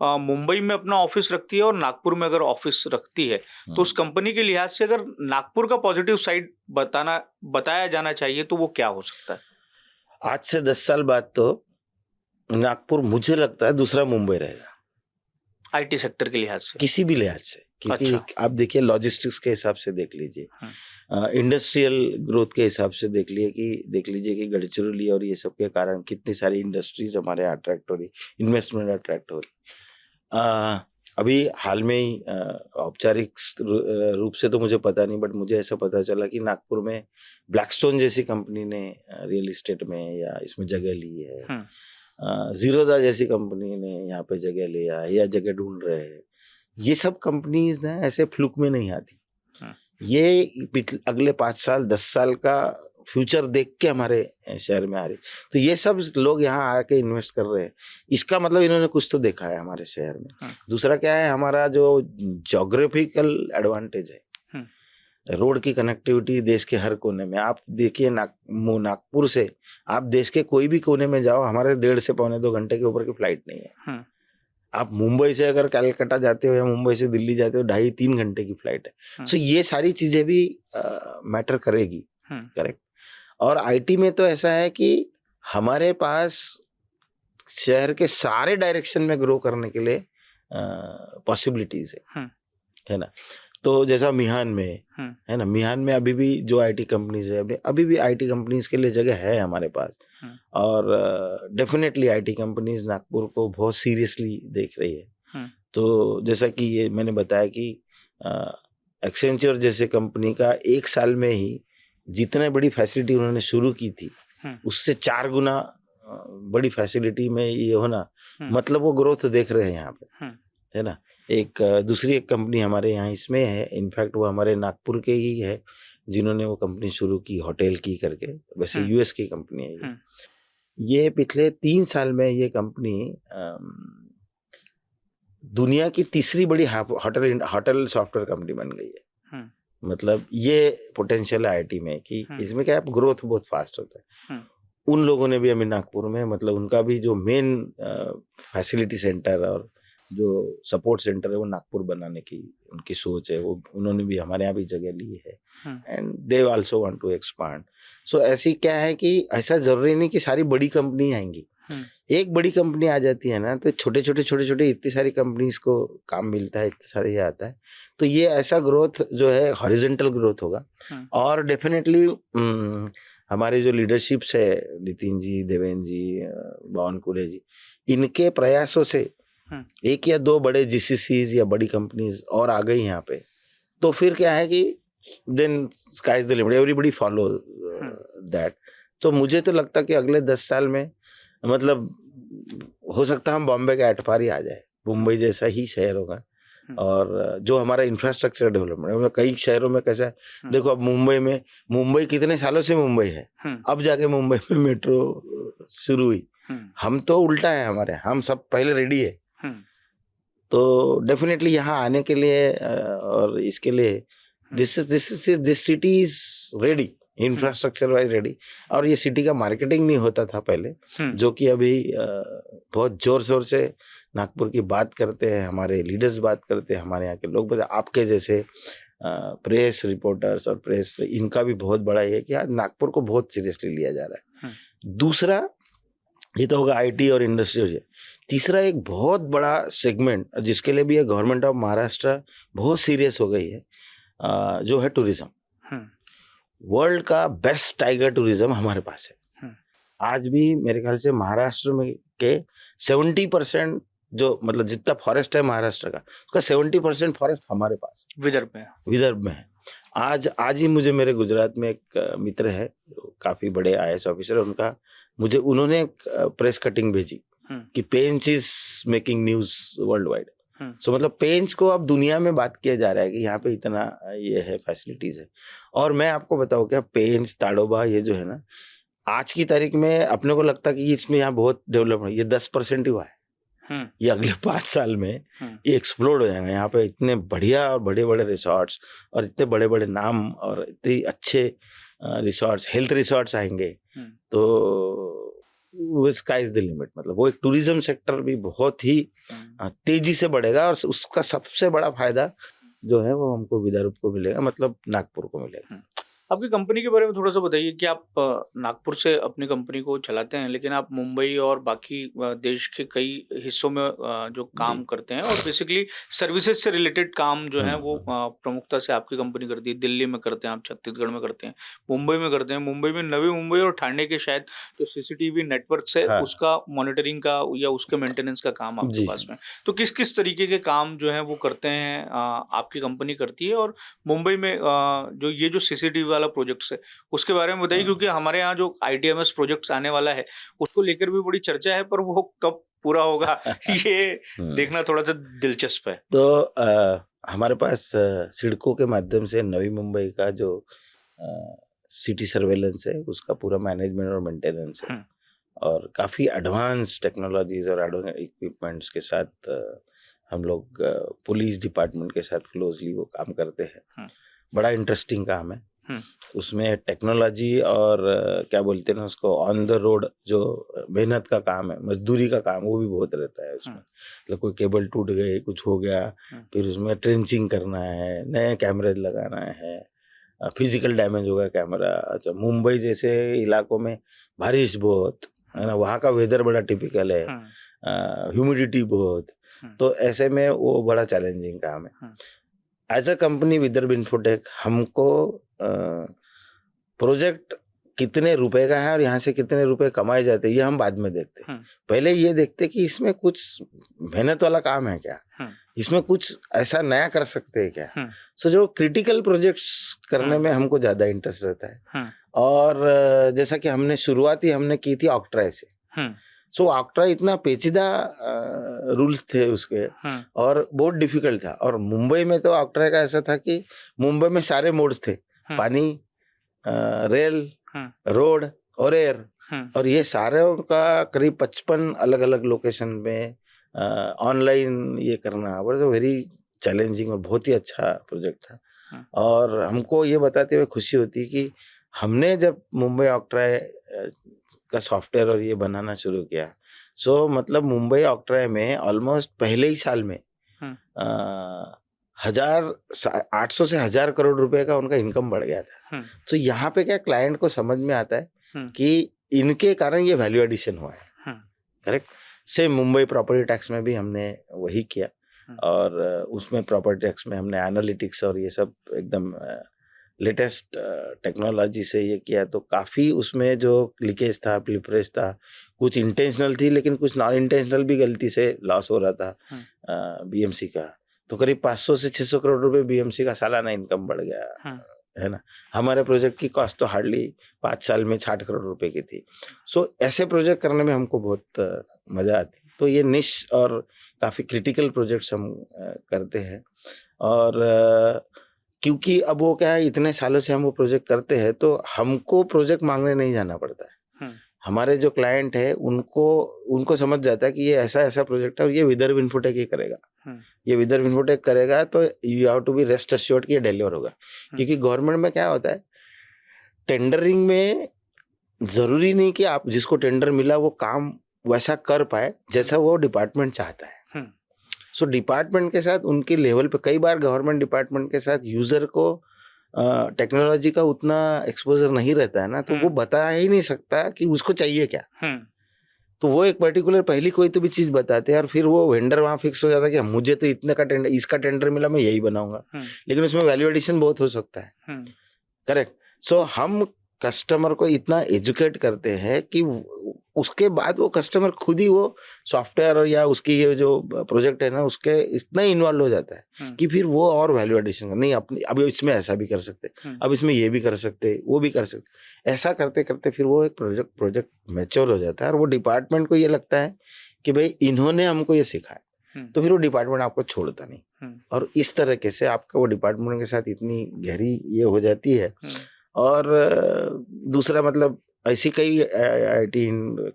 मुंबई में अपना ऑफिस रखती है और नागपुर में अगर ऑफिस रखती है, तो उस कंपनी के लिहाज से अगर नागपुर का पॉजिटिव साइड बताया जाना चाहिए तो वो क्या हो सकता है? आज से 10 साल बाद तो नागपुर मुझे लगता है दूसरा मुंबई रहेगा, आईटी सेक्टर के लिहाज से, किसी भी लिहाज से। क्योंकि अच्छा। आप देखिए लॉजिस्टिक्स के हिसाब से देख लीजिए, इंडस्ट्रियल ग्रोथ के हिसाब से देख लीजिए कि गडचिरोली और ये सब के कारण कितनी सारी इंडस्ट्रीज हमारे यहाँ अट्रैक्ट हो रही, इन्वेस्टमेंट अट्रैक्ट हो रही। अभी हाल में ही औपचारिक रूप से तो मुझे पता नहीं, बट मुझे ऐसा पता चला कि नागपुर में ब्लैकस्टोन जैसी कंपनी ने रियल इस्टेट में या इसमें जगह ली है, जीरोदा जैसी कंपनी ने यहाँ पे जगह लिया या जगह ढूंढ रहे हैं। ये सब कंपनीज ना ऐसे फ्लूक में नहीं आती, ये अगले 5 साल 10 साल का फ्यूचर देख के हमारे शहर में आ रही। तो ये सब लोग यहाँ आके इन्वेस्ट कर रहे हैं, इसका मतलब इन्होंने कुछ तो देखा है हमारे शहर में। दूसरा क्या है, हमारा जो ज्योग्राफिकल एडवांटेज है, रोड की कनेक्टिविटी देश के हर कोने में। आप देखिए नागपुर से आप देश के कोई भी कोने में जाओ, हमारे 1.5 से पौने 2 घंटे के ऊपर की फ्लाइट नहीं है। आप मुंबई से अगर कलकत्ता जाते हो या मुंबई से दिल्ली जाते हो, 2.5-3 घंटे की फ्लाइट है। सो ये सारी चीजें भी मैटर करेगी, करेक्ट। और आईटी में तो ऐसा है कि हमारे पास शहर के सारे डायरेक्शन में ग्रो करने के लिए पॉसिबिलिटीज है ना। तो जैसा मिहान में है ना, मिहान में अभी भी जो आईटी कंपनीज है, अभी भी आईटी कंपनीज के लिए जगह है हमारे पास। और डेफिनेटली आईटी कंपनीज नागपुर को बहुत सीरियसली देख रही है। तो जैसा कि ये मैंने बताया कि एक्सेंचर जैसे कंपनी का 1 साल में ही जितने बड़ी फैसिलिटी उन्होंने शुरू की थी, उससे 4 गुना बड़ी फैसिलिटी में ये होना, मतलब वो ग्रोथ देख रहे हैं यहाँ पे, है ना। दूसरी एक कंपनी हमारे यहाँ इसमें है, इनफैक्ट वो हमारे नागपुर के ही है, जिन्होंने वो कंपनी शुरू की होटल की करके, वैसे यूएस की कंपनी है ये। पिछले 3 साल में ये कंपनी दुनिया की तीसरी बड़ी होटल सॉफ्टवेयर कंपनी बन गई है। मतलब ये पोटेंशियल है आईटी में कि इसमें क्या है, ग्रोथ बहुत फास्ट होता है। उन लोगों ने भी हमें नागपुर में, मतलब उनका भी जो मेन फैसिलिटी सेंटर और जो सपोर्ट सेंटर है वो नागपुर बनाने की उनकी सोच है, वो उन्होंने भी हमारे यहाँ भी जगह ली है, and they also want to expand. So ऐसी क्या है कि ऐसा जरूरी नहीं कि सारी बड़ी कंपनी आएंगी। एक बड़ी कंपनी आ जाती है ना, तो छोटे छोटे इतनी सारी कंपनीज को काम मिलता है, इतने सारे ये आता है। तो ये ऐसा ग्रोथ जो है हॉरिजॉन्टल ग्रोथ होगा। और डेफिनेटली हमारे जो लीडरशिप्स है, नितिन जी, देवेंद्र जी, बावनकुले जी, इनके प्रयासों से 1 या 2 बड़े जीसीसीज या बड़ी कंपनीज और आ गई यहाँ पे, तो फिर क्या है कि then sky is the limit, everybody follow that. तो मुझे तो लगता है कि अगले 10 साल में, मतलब हो सकता है हम बॉम्बे के आठ पार ही आ जाए, मुंबई जैसा ही शहर होगा। और जो हमारा इंफ्रास्ट्रक्चर डेवलपमेंट, कई शहरों में कैसा है, देखो अब मुंबई कितने सालों से मुंबई है, अब जाके मुंबई में मेट्रो शुरू हुई। हम तो उल्टा है, हम सब पहले रेडी है। तो डेफिनेटली यहाँ आने के लिए और इसके लिए this city is ready, infrastructure wise ready. और ये सिटी का मार्केटिंग नहीं होता था पहले, जो कि अभी बहुत जोर शोर से नागपुर की बात करते हैं, हमारे लीडर्स बात करते हैं, हमारे यहाँ के लोग, आपके जैसे प्रेस रिपोर्टर्स और प्रेस, इनका भी बहुत बड़ा ये है कि आज नागपुर को बहुत सीरियसली लिया जा रहा है। दूसरा, ये तो होगा आईटी और इंडस्ट्री हो जाए। तीसरा एक बहुत बड़ा सेगमेंट जिसके लिए भी ये गवर्नमेंट ऑफ महाराष्ट्र बहुत सीरियस हो गई है, जो है टूरिज्म। वर्ल्ड का बेस्ट टाइगर टूरिज्म हमारे पास है। आज भी मेरे ख्याल से महाराष्ट्र में के 70% जो, मतलब जितना फॉरेस्ट है महाराष्ट्र का, उसका 70% फॉरेस्ट हमारे पास विदर्भ में है। आज ही मुझे मेरे गुजरात में एक मित्र है, काफी बड़े आईएएस ऑफिसर, उन्होंने एक प्रेस कटिंग भेजी कि Pench is making news worldwide. So मतलब पेंच को अब दुनिया में बात किया जा रहा है कि यहाँ पे इतना ये है, फैसिलिटीज है। और मैं आपको बताऊँ क्या, पेंच, ताडोबा, ये जो है ना, आज की तारीख में अपने को लगता है कि इसमें यहाँ बहुत डेवलप है, ये 10% ही हुआ है। ये अगले 5 साल में ये एक्सप्लोड हो जाएगा। यहाँ पे इतने बढ़िया और बड़े बड़े रिसोर्ट्स और इतने बड़े बड़े नाम और इतने अच्छे रिसोर्ट्स, हेल्थ रिसोर्ट्स आएंगे, तो वो स्काई इज द लिमिट। मतलब वो एक टूरिज्म सेक्टर भी बहुत ही तेजी से बढ़ेगा, और उसका सबसे बड़ा फायदा जो है वो हमको विदर्भ को मिलेगा, मतलब नागपुर को मिलेगा। आपकी कंपनी के बारे में थोड़ा सा बताइए कि आप नागपुर से अपनी कंपनी को चलाते हैं, लेकिन आप मुंबई और बाकी देश के कई हिस्सों में जो काम करते हैं, और बेसिकली सर्विसेज से रिलेटेड काम जो है वो प्रमुखता से आपकी कंपनी करती है। दिल्ली में करते हैं आप, छत्तीसगढ़ में करते हैं, मुंबई में करते हैं। मुंबई में, नवी मुंबई और ठाणे के शायद जो सीसीटीवी नेटवर्क से उसका मॉनिटरिंग का या उसके मेंटेनेंस का काम आपके पास में। तो किस किस तरीके के काम जो है वो करते हैं, आपकी कंपनी करती है? और मुंबई में जो ये जो सीसीटीवी वाला प्रोजेक्ट्स है उसके बारे में बताइए, क्योंकि हमारे यहाँ जो ITMS प्रोजेक्ट्स आने वाला है उसको लेकर भी बड़ी चर्चा है, पर वो कब पूरा होगा ये देखना थोड़ा सा दिलचस्प है। तो हमारे पास सिडको के माध्यम से नवी मुंबई का जो सिटी सर्वेलेंस है उसका पूरा मैनेजमेंट और मेंटेनेंस है, और काफ़ी एडवांस टेक्नोलॉजीज और एडवांस इक्विपमेंट्स के साथ हम लोग पुलिस डिपार्टमेंट के साथ क्लोजली वो काम करते हैं। बड़ा इंटरेस्टिंग काम है। उसमें टेक्नोलॉजी और क्या बोलते हैं ना उसको, ऑन द रोड जो मेहनत का काम है, मजदूरी का काम, वो भी बहुत रहता है उसमें। मतलब कोई केबल टूट गए, कुछ हो गया, फिर उसमें ट्रेंचिंग करना है, नए कैमरे लगाना है, फिजिकल डैमेज हो गया कैमरा। अच्छा, मुंबई जैसे इलाकों में बारिश बहुत है ना, वहाँ का वेदर बड़ा टिपिकल है, ह्यूमिडिटी बहुत, तो ऐसे में वो बड़ा चैलेंजिंग काम है। As a company Vidarbha Infotech, हमको प्रोजेक्ट कितने रुपए का है और यहाँ से कितने रुपए कमाए जाते हैं ये हम बाद में देखते हैं। पहले ये देखते कि इसमें कुछ मेहनत वाला काम है क्या, इसमें कुछ ऐसा नया कर सकते हैं क्या। सो जो क्रिटिकल प्रोजेक्ट्स करने में हमको ज्यादा इंटरेस्ट रहता है। और जैसा कि हमने की थी ऑक्ट्राई से। सो ऑक्ट्राई इतना पेचीदा रूल्स थे उसके, और बहुत डिफिकल्ट था। और मुंबई में तो ऑक्ट्राई का ऐसा था कि मुंबई में सारे मोड्स थे, पानी, रेल, रोड और एयर, और ये सारे का करीब 55 अलग अलग लोकेशन में ऑनलाइन ये करना वेरी चैलेंजिंग और बहुत ही अच्छा प्रोजेक्ट था। और हमको ये बताते हुए खुशी होती कि हमने जब मुंबई ऑक्ट्राई का सॉफ्टवेयर और ये बनाना शुरू किया, सो मतलब मुंबई ऑक्ट्राई में ऑलमोस्ट पहले ही साल में 800 से 1000 करोड़ रुपए का उनका इनकम बढ़ गया था। तो यहाँ पे क्या क्लाइंट को समझ में आता है कि इनके कारण ये वैल्यू एडिशन हुआ है। Correct. Same Mumbai property tax में भी हमने वही किया, और उसमें प्रॉपर्टी टैक्स में हमने एनालिटिक्स और ये सब एकदम लेटेस्ट टेक्नोलॉजी से ये किया। तो काफ़ी उसमें जो लीकेज था, प्लीपरेज था, कुछ इंटेंशनल थी लेकिन कुछ नॉन इंटेंशनल भी गलती से लॉस हो रहा था BMC का। तो करीब 500 से 600 करोड़ रुपए BMC का सालाना इनकम बढ़ गया है ना। हमारे प्रोजेक्ट की कॉस्ट तो हार्डली 5 साल में 60 करोड़ रुपए की थी। सो ऐसे प्रोजेक्ट करने में हमको बहुत मज़ा आती। तो ये निश और काफ़ी क्रिटिकल प्रोजेक्ट्स हम करते हैं। और क्योंकि अब वो क्या है, इतने सालों से हम वो प्रोजेक्ट करते हैं तो हमको प्रोजेक्ट मांगने नहीं जाना पड़ता है। हमारे जो क्लाइंट है उनको समझ जाता है कि ये ऐसा ऐसा प्रोजेक्ट है और ये विदर्भ इन्फोटेक ही करेगा, ये विदर्भ इन्फोटेक करेगा, तो you have to be rest assured कि ये डिलीवर होगा। क्योंकि गवर्नमेंट में क्या होता है, टेंडरिंग में जरूरी नहीं कि आप जिसको टेंडर मिला वो काम वैसा कर पाए जैसा वो डिपार्टमेंट चाहता है। सो डिपार्टमेंट के साथ उनके लेवल पे, कई बार गवर्नमेंट डिपार्टमेंट के साथ यूजर को टेक्नोलॉजी का उतना एक्सपोजर नहीं रहता है ना, तो वो बता ही नहीं सकता कि उसको चाहिए क्या। तो वो एक पर्टिकुलर पहली कोई तो भी चीज बताते हैं और फिर वो वेंडर वहाँ फिक्स हो जाता है कि मुझे तो इतने का टेंडर, इसका टेंडर मिला, मैं यही बनाऊंगा। लेकिन उसमें वैल्यू एडिशन बहुत हो सकता है। करेक्ट। सो हम कस्टमर को इतना एजुकेट करते हैं कि उसके बाद वो कस्टमर खुद ही वो सॉफ्टवेयर और या उसकी ये जो प्रोजेक्ट है ना उसके इतना इन्वॉल्व हो जाता है कि फिर वो और वैल्यू एडिशन नहीं, अपनी अब इसमें ऐसा भी कर सकते, अब इसमें ये भी कर सकते, वो भी कर सकते। ऐसा करते करते फिर वो एक प्रोजेक्ट मैच्योर हो जाता है और वो डिपार्टमेंट को ये लगता है कि भाई इन्होंने हमको ये सिखाया, तो फिर वो डिपार्टमेंट आपको छोड़ता नहीं। और इस तरीके से आपका वो डिपार्टमेंट के साथ इतनी गहरी ये हो जाती है। और दूसरा मतलब ऐसी कई IT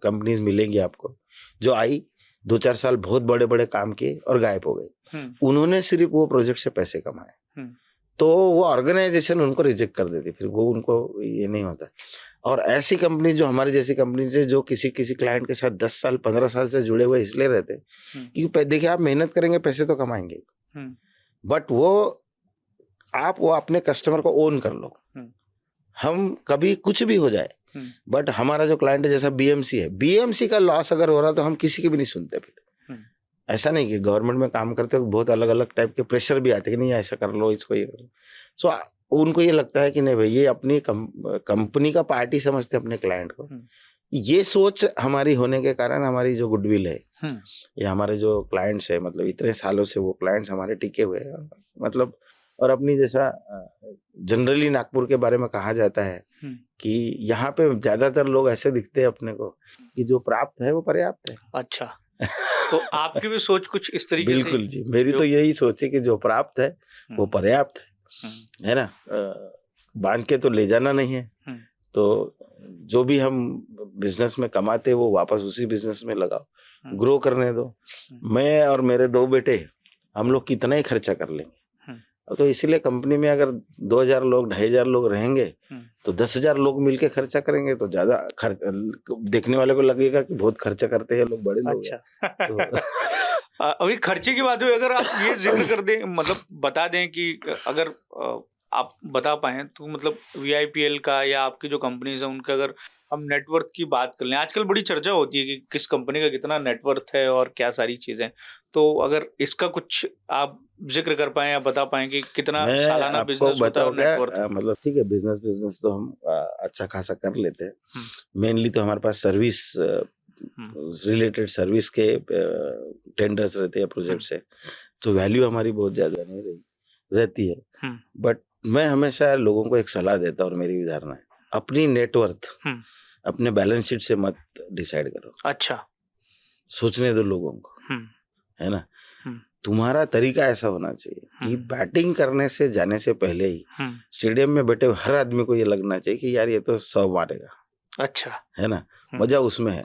कंपनीज मिलेंगी आपको जो आई 2-4 साल बहुत बड़े बड़े काम किए और गायब हो गए। उन्होंने सिर्फ वो प्रोजेक्ट से पैसे कमाए, तो वो ऑर्गेनाइजेशन उनको रिजेक्ट कर देती, फिर वो उनको ये नहीं होता। और ऐसी कंपनी जो हमारी जैसी कंपनी से जो किसी क्लाइंट के साथ 10 साल 15 साल से जुड़े हुए इसलिए रहते हैं क्योंकि देखिए आप मेहनत करेंगे पैसे तो कमाएंगे, बट वो अपने कस्टमर को ओन कर लो। हम कभी कुछ भी हो जाए, बट हमारा जो क्लाइंट है जैसा बीएमसी है, बीएमसी का लॉस अगर हो रहा तो हम किसी की भी नहीं सुनते। फिर ऐसा नहीं कि गवर्नमेंट में काम करते हो बहुत अलग अलग टाइप के प्रेशर भी आते कि नहीं ऐसा कर लो, इसको ये कर लो। सो उनको ये लगता है कि नहीं भाई ये अपनी कंपनी का पार्टी समझते अपने क्लाइंट को। ये सोच हमारी होने के कारण हमारी जो गुडविल है या हमारे जो क्लाइंट्स है, मतलब इतने सालों से वो क्लाइंट्स हमारे टिके हुए हैं, मतलब और अपनी जैसा जनरली नागपुर के बारे में कहा जाता है कि यहाँ पे ज्यादातर लोग ऐसे दिखते हैं अपने को कि जो प्राप्त है वो पर्याप्त है। अच्छा, तो आपकी भी सोच कुछ इस तरीके से? बिल्कुल जी, मेरी तो यही सोच है कि जो प्राप्त है वो पर्याप्त है ना। बांध के तो ले जाना नहीं है, तो जो भी हम बिजनेस में कमाते हैं वो वापस उसी बिजनेस में लगाओ, ग्रो करने दो। मैं और मेरे 2 बेटे हम लोग कितना ही खर्चा कर लेंगे, तो इसीलिए कंपनी में अगर 2000 लोग 2500 लोग रहेंगे तो 10,000 लोग मिलके खर्चा करेंगे तो ज्यादा देखने वाले को लगेगा कि बहुत खर्चा करते हैं लोग, बड़े लोग। अच्छा। तो अभी खर्चे की बात हुई, अगर आप ये जिक्र कर दें, मतलब बता दें कि अगर आप बता पाएं तो मतलब VIPL का या आपकी जो कंपनीज है उनका अगर हम नेटवर्थ की बात कर लें, आजकल बड़ी चर्चा होती है कि किस कंपनी का कितना नेटवर्थ है और क्या सारी चीजें, तो अगर इसका कुछ आप जिक्र कर पाएं या बता पाएं कि कितना सालाना बिजनेस होता है और नेटवर्थ? मतलब ठीक है, बिजनेस तो हम अच्छा खासा कर लेते हैं। मेनली तो हमारे पास सर्विस रिलेटेड सर्विस के टेंडर्स रहते हैं, प्रोजेक्ट्स है, तो वैल्यू हमारी बहुत ज्यादा नहीं रहती है। बट मैं हमेशा लोगों को एक सलाह देता हूँ और मेरी भी धारणा है, अपनी नेटवर्थ अपने बैलेंस शीट से मत डिसाइड करो। अच्छा, सोचने दो लोगों को, है ना। तुम्हारा तरीका ऐसा होना चाहिए कि बैटिंग करने से जाने से पहले ही स्टेडियम में बैठे हर आदमी को ये लगना चाहिए कि यार ये तो 100 मारेगा। अच्छा, है ना, मजा उसमें है।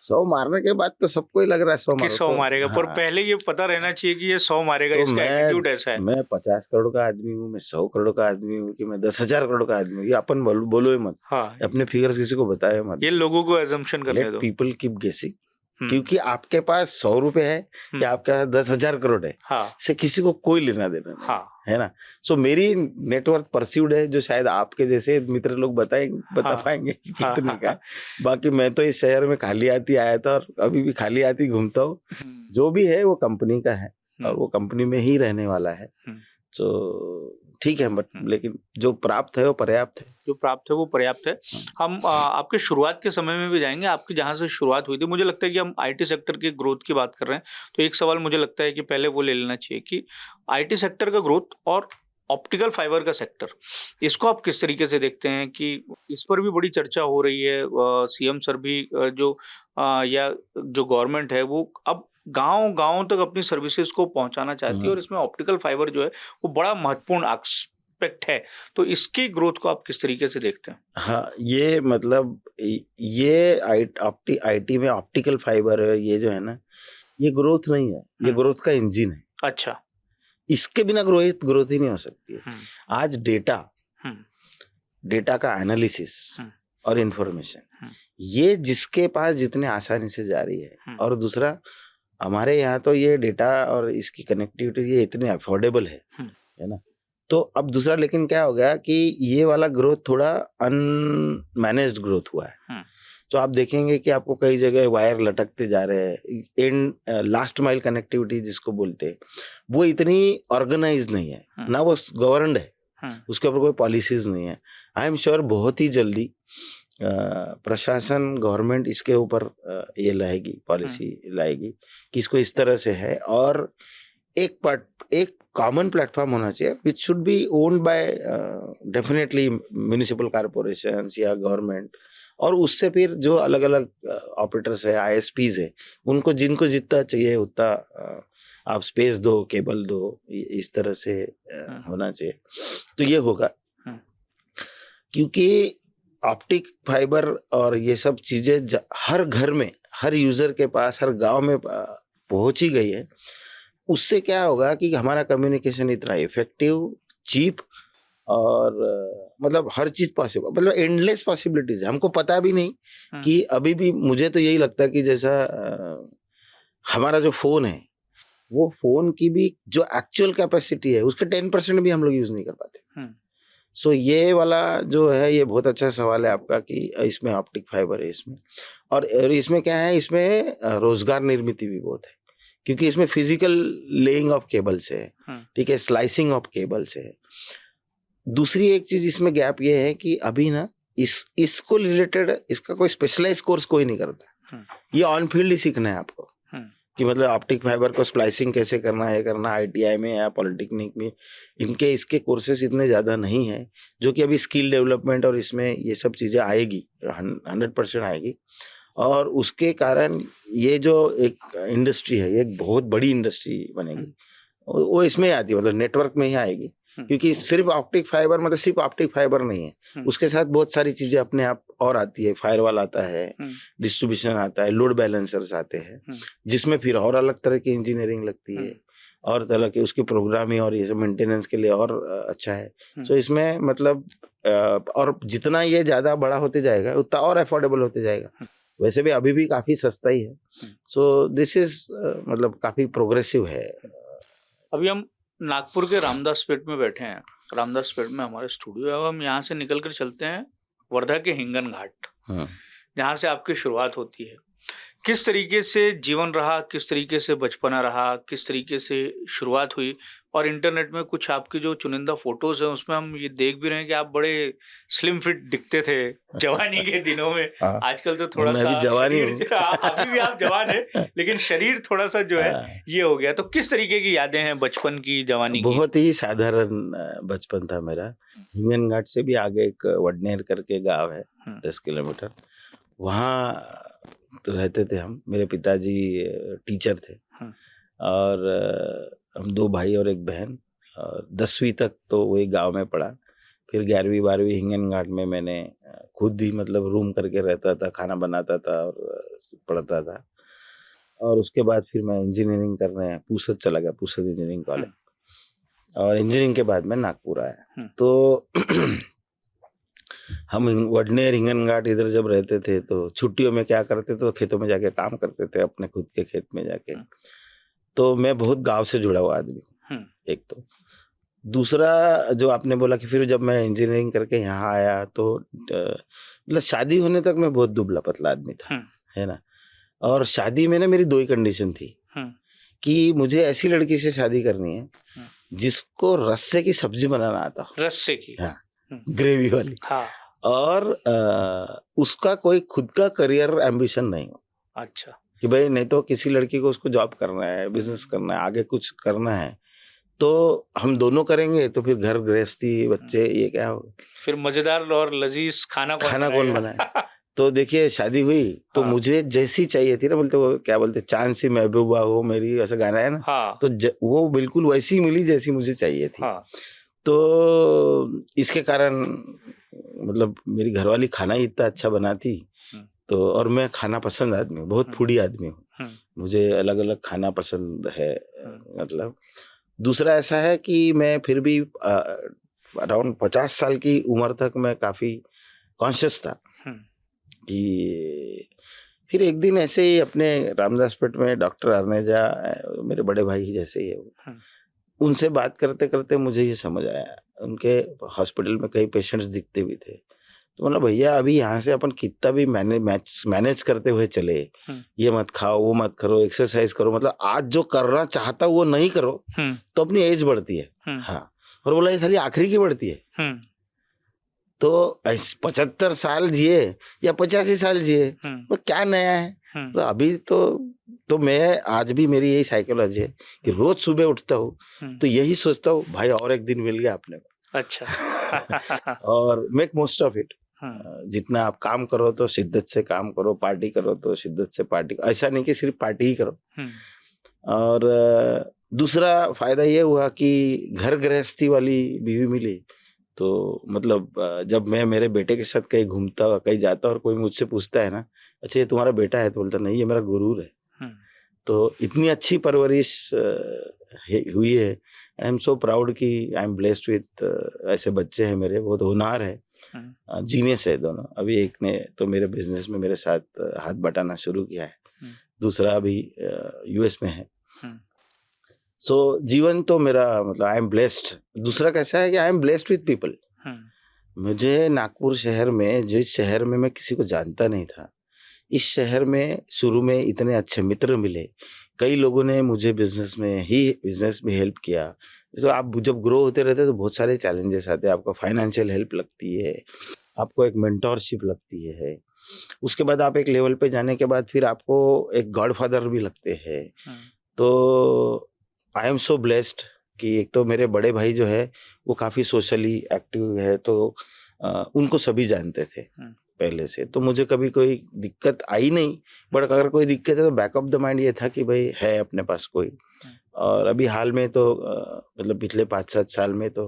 100 मारने के बाद तो सबको ही लग रहा है 100 मारेगा, पर पहले ये पता रहना चाहिए कि ये 100 मारेगा, तो इसका एटीट्यूड ऐसा है। मैं 50 करोड़ का आदमी हूँ, मैं 100 करोड़ का आदमी हूँ कि मैं 10,000 करोड़ का आदमी हूँ, ये अपन बोलो ही मत। अपने फिगर्स किसी को बताए मत, ये लोगों को assumption करने दो। लेट पीपल कीप गेसिंग, क्योंकि आपके पास 100 रुपए है या आपके पास 10,000 करोड़ है, से किसी को कोई लेना देना नहीं, है ना। सो मेरी नेटवर्थ परस्यूड है, जो शायद आपके जैसे मित्र लोग बता पाएंगे कि कितने का। बाकी मैं तो इस शहर में खाली आती आया था और अभी भी खाली आती घूमता हूँ। जो भी है वो कंपनी का है और वो कंपनी में ही रहने वाला है, तो ठीक है। बट लेकिन जो प्राप्त है वो पर्याप्त है, जो प्राप्त है वो पर्याप्त है। हम आपके शुरुआत के समय में भी जाएंगे, आपकी जहाँ से शुरुआत हुई थी। मुझे लगता है कि हम IT सेक्टर की ग्रोथ की बात कर रहे हैं, तो एक सवाल मुझे लगता है कि पहले वो ले लेना चाहिए कि IT सेक्टर का ग्रोथ और ऑप्टिकल फाइबर का सेक्टर, इसको आप किस तरीके से देखते हैं कि इस पर भी बड़ी चर्चा हो रही है। CM सर भी या जो गवर्नमेंट है वो अब गांव तक अपनी सर्विसेज को पहुंचाना चाहती है और इसमें ऑप्टिकल फाइबर जो है वो बड़ा महत्वपूर्ण एस्पेक्ट है, तो इसकी ग्रोथ को आप किस तरीके से देखते हैं? हाँ, ये मतलब ये IT में ऑप्टिकल फाइबर ये जो है ना, ये ग्रोथ नहीं है, ये ग्रोथ का इंजन है। अच्छा, इसके बिना ग्रोथ ही नहीं हो सकती है। आज डेटा का एनालिसिस और इंफॉर्मेशन ये जिसके पास जितने आसानी से जा रही है, और दूसरा हमारे यहाँ तो ये डेटा और इसकी कनेक्टिविटी ये इतनी अफोर्डेबल है ना। तो अब दूसरा लेकिन क्या हो गया कि ये वाला ग्रोथ थोड़ा अनमैनेज्ड ग्रोथ हुआ है। तो आप देखेंगे कि आपको कई जगह वायर लटकते जा रहे हैं, लास्ट माइल कनेक्टिविटी जिसको बोलते हैं, वो इतनी ऑर्गेनाइज नहीं है ना, वो गवर्नड है, उसके ऊपर कोई पॉलिसीज नहीं है। आई एम श्योर बहुत ही जल्दी प्रशासन गवर्नमेंट इसके ऊपर ये लाएगी, पॉलिसी लाएगी कि इसको इस तरह से है, और एक कॉमन प्लेटफॉर्म होना चाहिए which should be owned by definitely municipal corporations या गवर्नमेंट, और उससे फिर जो अलग अलग ऑपरेटर्स है, ISPs है, उनको जिनको जितना चाहिए उतना आप स्पेस दो, केबल दो, इस तरह से होना चाहिए, तो ये होगा। क्योंकि ऑप्टिक फाइबर और ये सब चीजें हर घर में, हर यूजर के पास, हर गांव में पहुंची गई है। उससे क्या होगा कि हमारा कम्युनिकेशन इतना इफेक्टिव चीप और मतलब हर चीज पॉसिबल, मतलब एंडलेस पॉसिबिलिटीज है। हमको पता भी नहीं कि अभी भी मुझे तो यही लगता है कि जैसा हमारा जो फोन है, वो फोन की भी जो एक्चुअल कैपेसिटी है उसके 10% भी हम लोग यूज नहीं कर पाते। सो ये वाला जो है, ये बहुत अच्छा सवाल है आपका कि इसमें ऑप्टिक फाइबर है इसमें, और इसमें क्या है, इसमें रोजगार निर्मित भी बहुत है, क्योंकि इसमें फिजिकल लेइंग ऑफ केबल्स है, ठीक है, स्लाइसिंग ऑफ केबल्स है। दूसरी एक चीज इसमें गैप ये है कि अभी ना इसको रिलेटेड इसका कोई स्पेशलाइज कोर्स कोई नहीं करता। ये ऑन फील्ड ही सीखना है आपको कि मतलब ऑप्टिक फाइबर को स्प्लाइसिंग कैसे करना है, करना ITI में या पॉलिटेक्निक में, इनके इसके कोर्सेज इतने ज़्यादा नहीं है, जो कि अभी स्किल डेवलपमेंट और इसमें ये सब चीज़ें आएगी, 100% आएगी। और उसके कारण ये जो एक इंडस्ट्री है, ये एक बहुत बड़ी इंडस्ट्री बनेगी, वो इसमें आती है, मतलब नेटवर्क में ही आएगी, क्योंकि सिर्फ ऑप्टिक फाइबर मतलब सिर्फ ऑप्टिक फाइबर नहीं है, उसके साथ बहुत सारी चीजें अपने आप और आती है। फायरवॉल आता है, डिस्ट्रीब्यूशन आता है, लोड बैलेंसर्स आते हैं, जिसमें फिर और अलग तरह की इंजीनियरिंग लगती है, और तरह के उसकी प्रोग्रामिंग और ये सब मेंटेनेंस के लिए और अच्छा है। सो इसमें मतलब और जितना ये ज्यादा बड़ा होते जाएगा उतना और अफोर्डेबल होते जाएगा। वैसे भी अभी भी काफी सस्ता ही है। सो दिस इज मतलब काफी प्रोग्रेसिव है। अभी हम नागपुर के रामदास पेट में बैठे हैं। रामदास पेट में हमारे स्टूडियो है। हम यहाँ से निकल कर चलते हैं वर्धा के हिंगन घाट, जहाँ से आपकी शुरुआत होती है। किस तरीके से जीवन रहा, किस तरीके से बचपना रहा, किस तरीके से शुरुआत हुई, और इंटरनेट में कुछ आपकी जो चुनिंदा फोटोज हैं उसमें हम ये देख भी रहे हैं कि आप बड़े स्लिम फिट दिखते थे जवानी के दिनों में। आजकल तो थोड़ा सा जवानी अभी भी आप जवान है, लेकिन शरीर थोड़ा सा जो है ये हो गया। तो किस तरीके की यादें हैं बचपन की, जवानी की? बहुत ही साधारण बचपन था मेरा। हिंगन घाट से भी आगे एक वडनेर करके गांव है, 10 किलोमीटर, वहाँ तो रहते थे हम। मेरे पिताजी टीचर थे, और हम 2 भाई और 1 बहन, और 10वीं तक तो वही गांव में पढ़ा। फिर 11वीं 12वीं हिंगन घाट में मैंने खुद ही मतलब रूम करके रहता था, खाना बनाता था और पढ़ता था। और उसके बाद फिर मैं इंजीनियरिंग करने पूसद चला गया, पूसद इंजीनियरिंग कॉलेज, और इंजीनियरिंग के बाद मैं नागपुर आया। तो हम वडनेर हिंगन घाट इधर जब रहते थे तो छुट्टियों में क्या करते थे, तो खेतों में जाके काम करते थे, अपने खुद के खेत में जाके। तो मैं बहुत गांव से जुड़ा हुआ आदमी हूँ, एक तो। दूसरा जो आपने बोला कि फिर जब मैं इंजीनियरिंग करके यहाँ आया तो मतलब शादी होने तक मैं बहुत दुबला पतला आदमी था, है ना। और शादी में ना मेरी 2 ही कंडीशन थी कि मुझे ऐसी लड़की से शादी करनी है जिसको रस्से की सब्जी बनाना आता हो, रस्से की, हाँ, ग्रेवी वाली, और उसका कोई खुद का करियर एम्बिशन नहीं हो। अच्छा, कि भाई नहीं तो किसी लड़की को उसको जॉब करना है, बिजनेस करना है, आगे कुछ करना है, तो हम दोनों करेंगे तो फिर घर गृहस्थी, बच्चे, ये क्या हो, फिर मजेदार और लजीज खाना कौन बनाए। तो देखिए शादी हुई तो मुझे जैसी चाहिए थी ना, बोलते वो क्या बोलते, चांद सी महबूबा हो मेरी, ऐसा गाना है ना, तो वो बिल्कुल वैसी मिली जैसी मुझे चाहिए थी। तो इसके कारण मतलब मेरी घरवाली खाना ही इतना अच्छा बनाती, तो और मैं खाना पसंद आदमी हूँ, बहुत फूडी आदमी हूँ, मुझे अलग अलग खाना पसंद है। मतलब दूसरा ऐसा है कि मैं फिर भी अराउंड 50 साल की उम्र तक मैं काफी कॉन्शियस था कि फिर एक दिन ऐसे ही अपने रामदास पेट में डॉक्टर अर्नेजा, मेरे बड़े भाई जैसे ही है वो, उनसे बात करते करते मुझे ये समझ आया, उनके हॉस्पिटल में कई पेशेंट्स दिखते भी थे, तो मतलब भैया अभी यहाँ से अपन कितना भी मैनेज करते हुए चले, ये मत खाओ, वो मत करो, एक्सरसाइज करो, मतलब आज जो करना चाहता वो नहीं करो तो अपनी एज बढ़ती है। हाँ, और बोला ये साली आखिरी की बढ़ती है। तो 75 साल जिए या 85 साल जिए, वो क्या नया है। तो अभी तो मैं आज भी मेरी यही साइकोलॉजी है कि रोज सुबह उठता हूँ तो यही सोचता हूँ भाई और एक दिन मिल गया अपने को। अच्छा। और मेक मोस्ट ऑफ इट। जितना आप काम करो तो शिद्दत से काम करो, पार्टी करो तो शिद्दत से पार्टी, ऐसा नहीं कि सिर्फ पार्टी ही करो। और दूसरा फायदा ये हुआ कि घर गृहस्थी वाली बीवी मिली, तो मतलब जब मैं मेरे बेटे के साथ कहीं घूमता, कहीं जाता और कोई मुझसे पूछता है ना, अच्छा ये तुम्हारा बेटा है, तो बोलता नहीं ये मेरा गुरूर है। तो इतनी अच्छी परवरिश हुई है। आई एम सो प्राउड कि आई एम ब्लेस्ड विथ ऐसे बच्चे हैं मेरे, बहुत होनहार है, जीनियस है दोनों। अभी एक ने तो मेरे बिजनेस में मेरे साथ हाथ बटाना शुरू किया है, दूसरा अभी यूएस में है। सो जीवन तो मेरा मतलब आई एम ब्लेस्ड। दूसरा कैसा है कि I am blessed with people. मुझे नागपुर शहर में, जिस शहर में मैं किसी को जानता नहीं था, इस शहर में शुरू में इतने अच्छे मित्र मिले। कई लोगों ने मुझे बिजनेस में हेल्प किया। तो आप जब ग्रो होते रहते तो बहुत सारे चैलेंजेस आते हैं। आपको फाइनेंशियल हेल्प लगती है, आपको एक मेंटोरशिप लगती है, उसके बाद आप एक लेवल पे जाने के बाद फिर आपको एक गॉडफादर भी लगते हैं। तो आई एम सो ब्लेस्ड कि एक तो मेरे बड़े भाई जो है वो काफ़ी सोशली एक्टिव है, तो उनको सभी जानते थे पहले से, तो मुझे कभी कोई दिक्कत आई नहीं। बट अगर कोई दिक्कत है तो बैक ऑफ द माइंड ये था कि भाई है अपने पास कोई। और अभी हाल में तो मतलब पिछले 5-7 साल में तो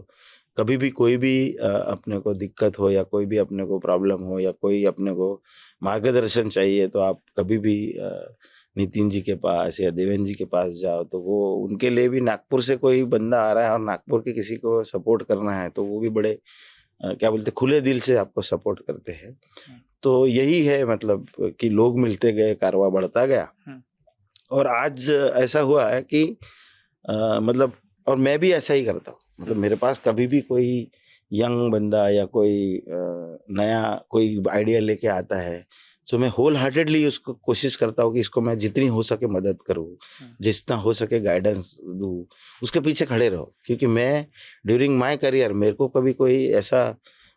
कभी भी कोई भी अपने को दिक्कत हो या कोई भी अपने को प्रॉब्लम हो या कोई अपने को मार्गदर्शन चाहिए, तो आप कभी भी नितिन जी के पास या देवेंद्र जी के पास जाओ, तो वो उनके लिए भी नागपुर से कोई बंदा आ रहा है और नागपुर के किसी को सपोर्ट करना है तो वो भी बड़े क्या बोलते खुले दिल से आपको सपोर्ट करते हैं। तो यही है मतलब कि लोग मिलते गए, कारवां बढ़ता गया। और आज ऐसा हुआ है कि मतलब और मैं भी ऐसा ही करता हूँ। मतलब मेरे पास कभी भी कोई यंग बंदा या कोई नया कोई आइडिया लेके आता है, तो मैं होल हार्टेडली उसको कोशिश करता हूँ कि इसको मैं जितनी हो सके मदद करूँ, जितना हो सके गाइडेंस दूँ, उसके पीछे खड़े रहो। क्योंकि मैं ड्यूरिंग माय करियर मेरे को कभी कोई ऐसा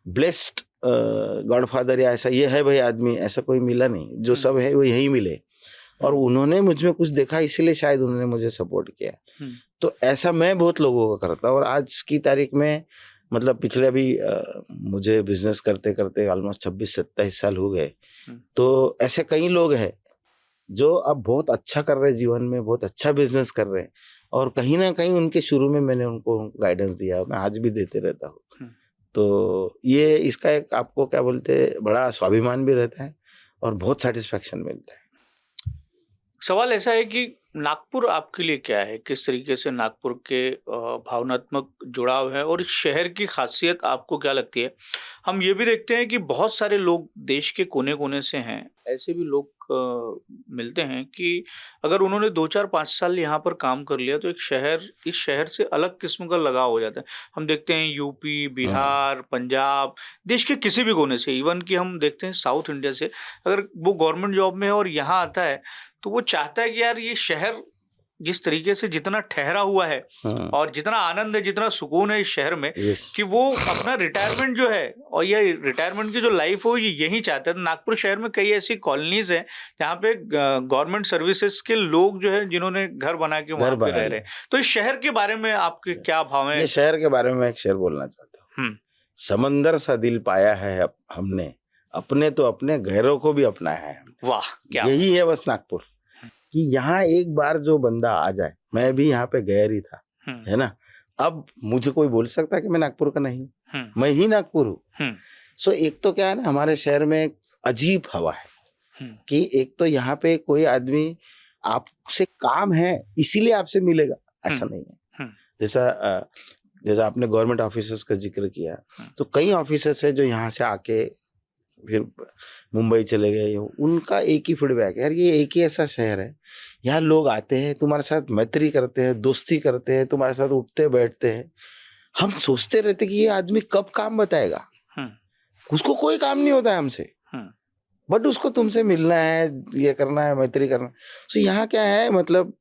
ब्लेस्ड गॉडफादर या ऐसा ये है भाई आदमी ऐसा कोई मिला नहीं। जो सब है वो यही मिले, और उन्होंने मुझ में कुछ देखा इसीलिए शायद उन्होंने मुझे सपोर्ट किया। तो ऐसा मैं बहुत लोगों को करता हूँ। और आज की तारीख में मतलब पिछले अभी मुझे बिजनेस करते करते ऑलमोस्ट 26-27 साल हो गए, तो ऐसे कई लोग हैं जो अब बहुत अच्छा कर रहे हैं जीवन में, बहुत अच्छा बिजनेस कर रहे हैं, और कहीं ना कहीं उनके शुरू में मैंने उनको गाइडेंस दिया, मैं आज भी देते रहता हूँ। तो ये इसका एक आपको क्या बोलते बड़ा स्वाभिमान भी रहता है और बहुत सेटिस्फेक्शन मिलता है। सवाल ऐसा है कि नागपुर आपके लिए क्या है, किस तरीके से नागपुर के भावनात्मक जुड़ाव है और इस शहर की खासियत आपको क्या लगती है? हम ये भी देखते हैं कि बहुत सारे लोग देश के कोने कोने से हैं, ऐसे भी लोग मिलते हैं कि अगर उन्होंने 2-4-5 साल यहाँ पर काम कर लिया तो इस शहर से अलग किस्म का लगाव हो जाता है। हम देखते हैं यूपी, बिहार, पंजाब, देश के किसी भी कोने से, इवन कि हम देखते हैं साउथ इंडिया से, अगर वो गवर्नमेंट जॉब में है और यहाँ आता है तो वो चाहता है कि यार ये शहर जिस तरीके से जितना ठहरा हुआ है और जितना आनंद है, जितना सुकून है इस शहर में, कि वो अपना रिटायरमेंट जो है और ये रिटायरमेंट की जो लाइफ हो ये यही चाहते हैं। नागपुर शहर में कई ऐसी कॉलोनीज हैं जहाँ पे गवर्नमेंट सर्विसेज के लोग जो है जिन्होंने घर बना के वहां पे रह रहे हैं। तो इस शहर के बारे में आपके क्या भाव है? ये शहर के बारे में एक शेर बोलना चाहता हूँ। समंदर सा दिल पाया है हमने, अपने तो अपने गैरों को भी अपनाया है। वाह, क्या यही है बस नागपुर, कि यहाँ एक बार जो बंदा आ जाए, मैं भी यहाँ पे गैर ही था, है ना। अब मुझे कोई बोल सकता है कि मैं नागपुर का नहीं, मैं ही नागपुर हूँ। सो एक तो क्या है ना, हमारे शहर में एक अजीब हवा है कि एक तो यहाँ पे कोई आदमी आपसे काम है इसीलिए आपसे मिलेगा, ऐसा नहीं है। जैसा आपने गवर्नमेंट ऑफिसर्स का जिक्र किया, तो कई ऑफिसर्स है जो यहाँ से आके फिर मुंबई चले गए, उनका एक ही फीडबैक है, यार ये एक ही ऐसा शहर है, यहाँ लोग आते हैं, तुम्हारे साथ मैत्री करते हैं, दोस्ती करते हैं, तुम्हारे साथ उठते बैठते हैं। हम सोचते रहते कि ये आदमी कब काम बताएगा, उसको कोई काम नहीं होता है हमसे, बट उसको तुमसे मिलना है, ये करना है, मैत्री करना। तो यहाँ क्या है, मतलब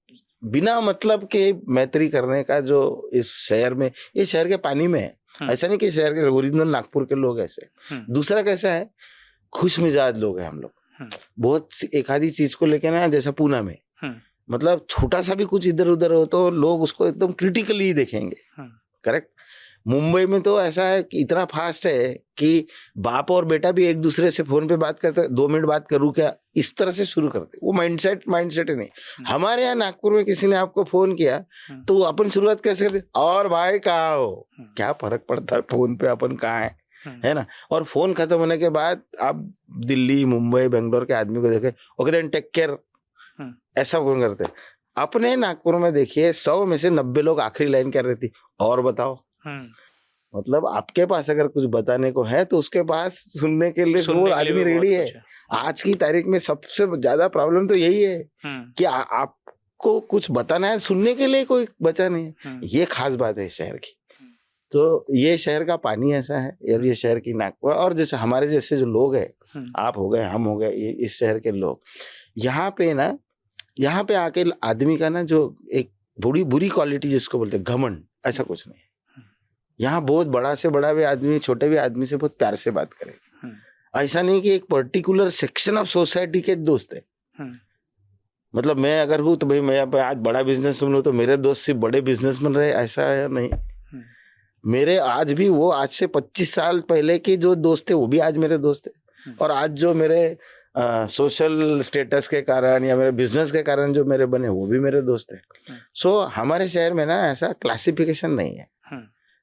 बिना मतलब के मैत्री करने का जो इस शहर में, ये शहर के पानी में है। ऐसा नहीं कि शहर के ओरिजिनल नागपुर के लोग ऐसे। दूसरा कैसा है, खुश मिजाज लोग हैं हम लोग। बहुत एक आधी चीज को लेके ना, जैसा पूना में मतलब छोटा सा भी कुछ इधर उधर हो तो लोग उसको एकदम क्रिटिकली देखेंगे, करेक्ट। मुंबई में तो ऐसा है कि इतना फास्ट है कि बाप और बेटा भी एक दूसरे से फोन पे बात करते, 2 मिनट बात करूँ क्या, इस तरह से शुरू करते। वो माइंडसेट ही नहीं। हमारे यहाँ नागपुर में किसी ने आपको फोन किया तो अपन शुरुआत कैसे करते, और भाई कहाँ हो, क्या फर्क पड़ता है फोन पे अपन कहाँ है ना। और फोन खत्म होने के बाद आप दिल्ली, मुंबई, बेंगलोर के आदमी को देखे, ओके देन टेक केयर, ऐसा फोन करते। अपने नागपुर में देखिए 100 में से 90 लोग आखिरी लाइन कर रही थी, और बताओ। मतलब आपके पास अगर कुछ बताने को है तो उसके पास सुनने के लिए वो आदमी रेडी है। आज की तारीख में सबसे ज्यादा प्रॉब्लम तो यही है कि आपको कुछ बताना है, सुनने के लिए कोई बचा नहीं है। ये खास बात है शहर की। तो ये शहर का पानी ऐसा है, और ये शहर की नागपुर, और जैसे हमारे जैसे जो लोग हैं, आप हो गए, हम हो गए, इस शहर के लोग, यहाँ पे आके आदमी का ना जो एक बड़ी बुरी क्वालिटी जिसको बोलते हैं घमंड, ऐसा कुछ नहीं है। यहाँ बहुत बड़ा से बड़ा भी आदमी छोटे भी आदमी से बहुत प्यार से बात करे। ऐसा नहीं कि एक पर्टिकुलर सेक्शन ऑफ सोसाइटी के दोस्त है। मतलब मैं अगर हूँ तो भाई मैं आज बड़ा बिजनेसमैन हूँ तो मेरे दोस्त सिर्फ बड़े बिजनेसमैन रहे, ऐसा है नहीं। मेरे आज भी वो आज से 25 साल पहले के जो दोस्त थे वो भी आज मेरे दोस्त है, और आज जो मेरे सोशल स्टेटस के कारण या मेरे बिजनेस के कारण जो मेरे बने वो भी मेरे दोस्त है। सो हमारे शहर में ना ऐसा क्लासिफिकेशन नहीं है।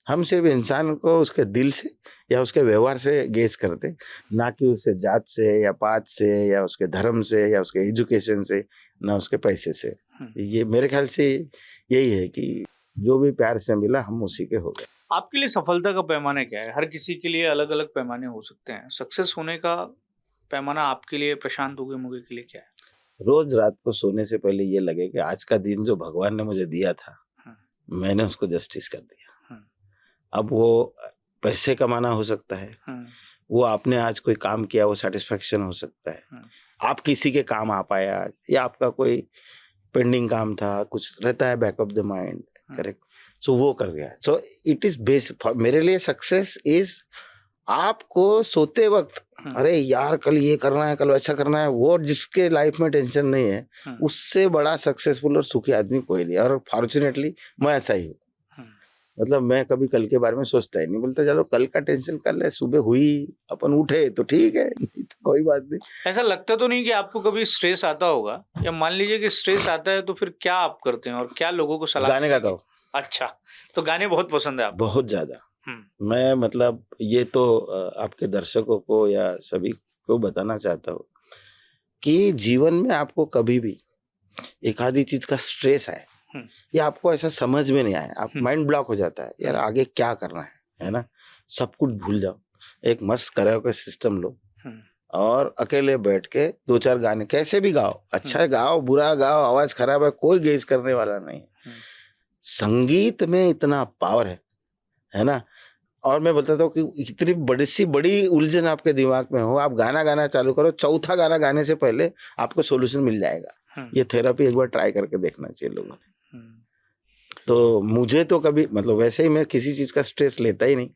हम सिर्फ इंसान को उसके दिल से या उसके व्यवहार से गेज करते, ना कि उसके जात से या पात से या उसके धर्म से या उसके एजुकेशन से, ना उसके पैसे से। ये मेरे ख्याल से यही है कि जो भी प्यार से मिला हम उसी के हो गए। आपके लिए सफलता का पैमाना क्या है? हर किसी के लिए अलग अलग पैमाने हो सकते हैं। सक्सेस होने का पैमाना आपके लिए, प्रशांत मुगे के लिए क्या है? रोज रात को सोने से पहले ये लगे कि आज का दिन जो भगवान ने मुझे दिया था, मैंने उसको जस्टिस कर दिया। अब वो पैसे कमाना हो सकता है, वो आपने आज कोई काम किया वो सेटिस्फेक्शन हो सकता है, आप किसी के काम आ पाए आज, या आपका कोई पेंडिंग काम था, कुछ रहता है back of the mind, correct, so वो कर गया। सो इट इज बेस, मेरे लिए सक्सेस इज आपको सोते वक्त अरे यार कल ये करना है, कल वैसा करना है, वो जिसके लाइफ में टेंशन नहीं है उससे बड़ा सक्सेसफुल और सुखी आदमी कोई नहीं। और फॉर्चुनेटली मैं ऐसा ही हूँ। मतलब मैं कभी कल के बारे में सोचता ही नहीं, बोलता चलो कल का टेंशन कल है, सुबह हुई अपन उठे तो ठीक है, नहीं तो कोई बात नहीं। ऐसा लगता तो नहीं कि आपको कभी स्ट्रेस आता होगा, या मान लीजिए कि स्ट्रेस आता है तो फिर क्या आप करते हैं और क्या लोगों को सलाह? गाने गाता हूँ। अच्छा, तो गाने बहुत पसंद है आपको? बहुत ज्यादा। मैं मतलब ये तो आपके दर्शकों को या सभी को बताना चाहता हूँ कि जीवन में आपको कभी भी एक आधी चीज का स्ट्रेस आए या आपको ऐसा समझ में नहीं आए, आप माइंड ब्लॉक हो जाता है, यार आगे क्या करना है ना, सब कुछ भूल जाओ, एक मस्त कराओके सिस्टम लो और अकेले बैठ के 2-4 गाने कैसे भी गाओ, अच्छा गाओ बुरा गाओ, आवाज खराब है, कोई गेज करने वाला नहीं है। संगीत में इतना पावर है ना। और मैं बताता हूँ कि इतनी बड़ी उलझन आपके दिमाग में हो, आप गाना गाना चालू करो, चौथा गाना गाने से पहले आपको सॉल्यूशन मिल जाएगा। ये थेरेपी एक बार ट्राई करके देखना चाहिए लोगों ने। तो मुझे तो कभी मतलब वैसे ही मैं किसी चीज का स्ट्रेस लेता ही नहीं,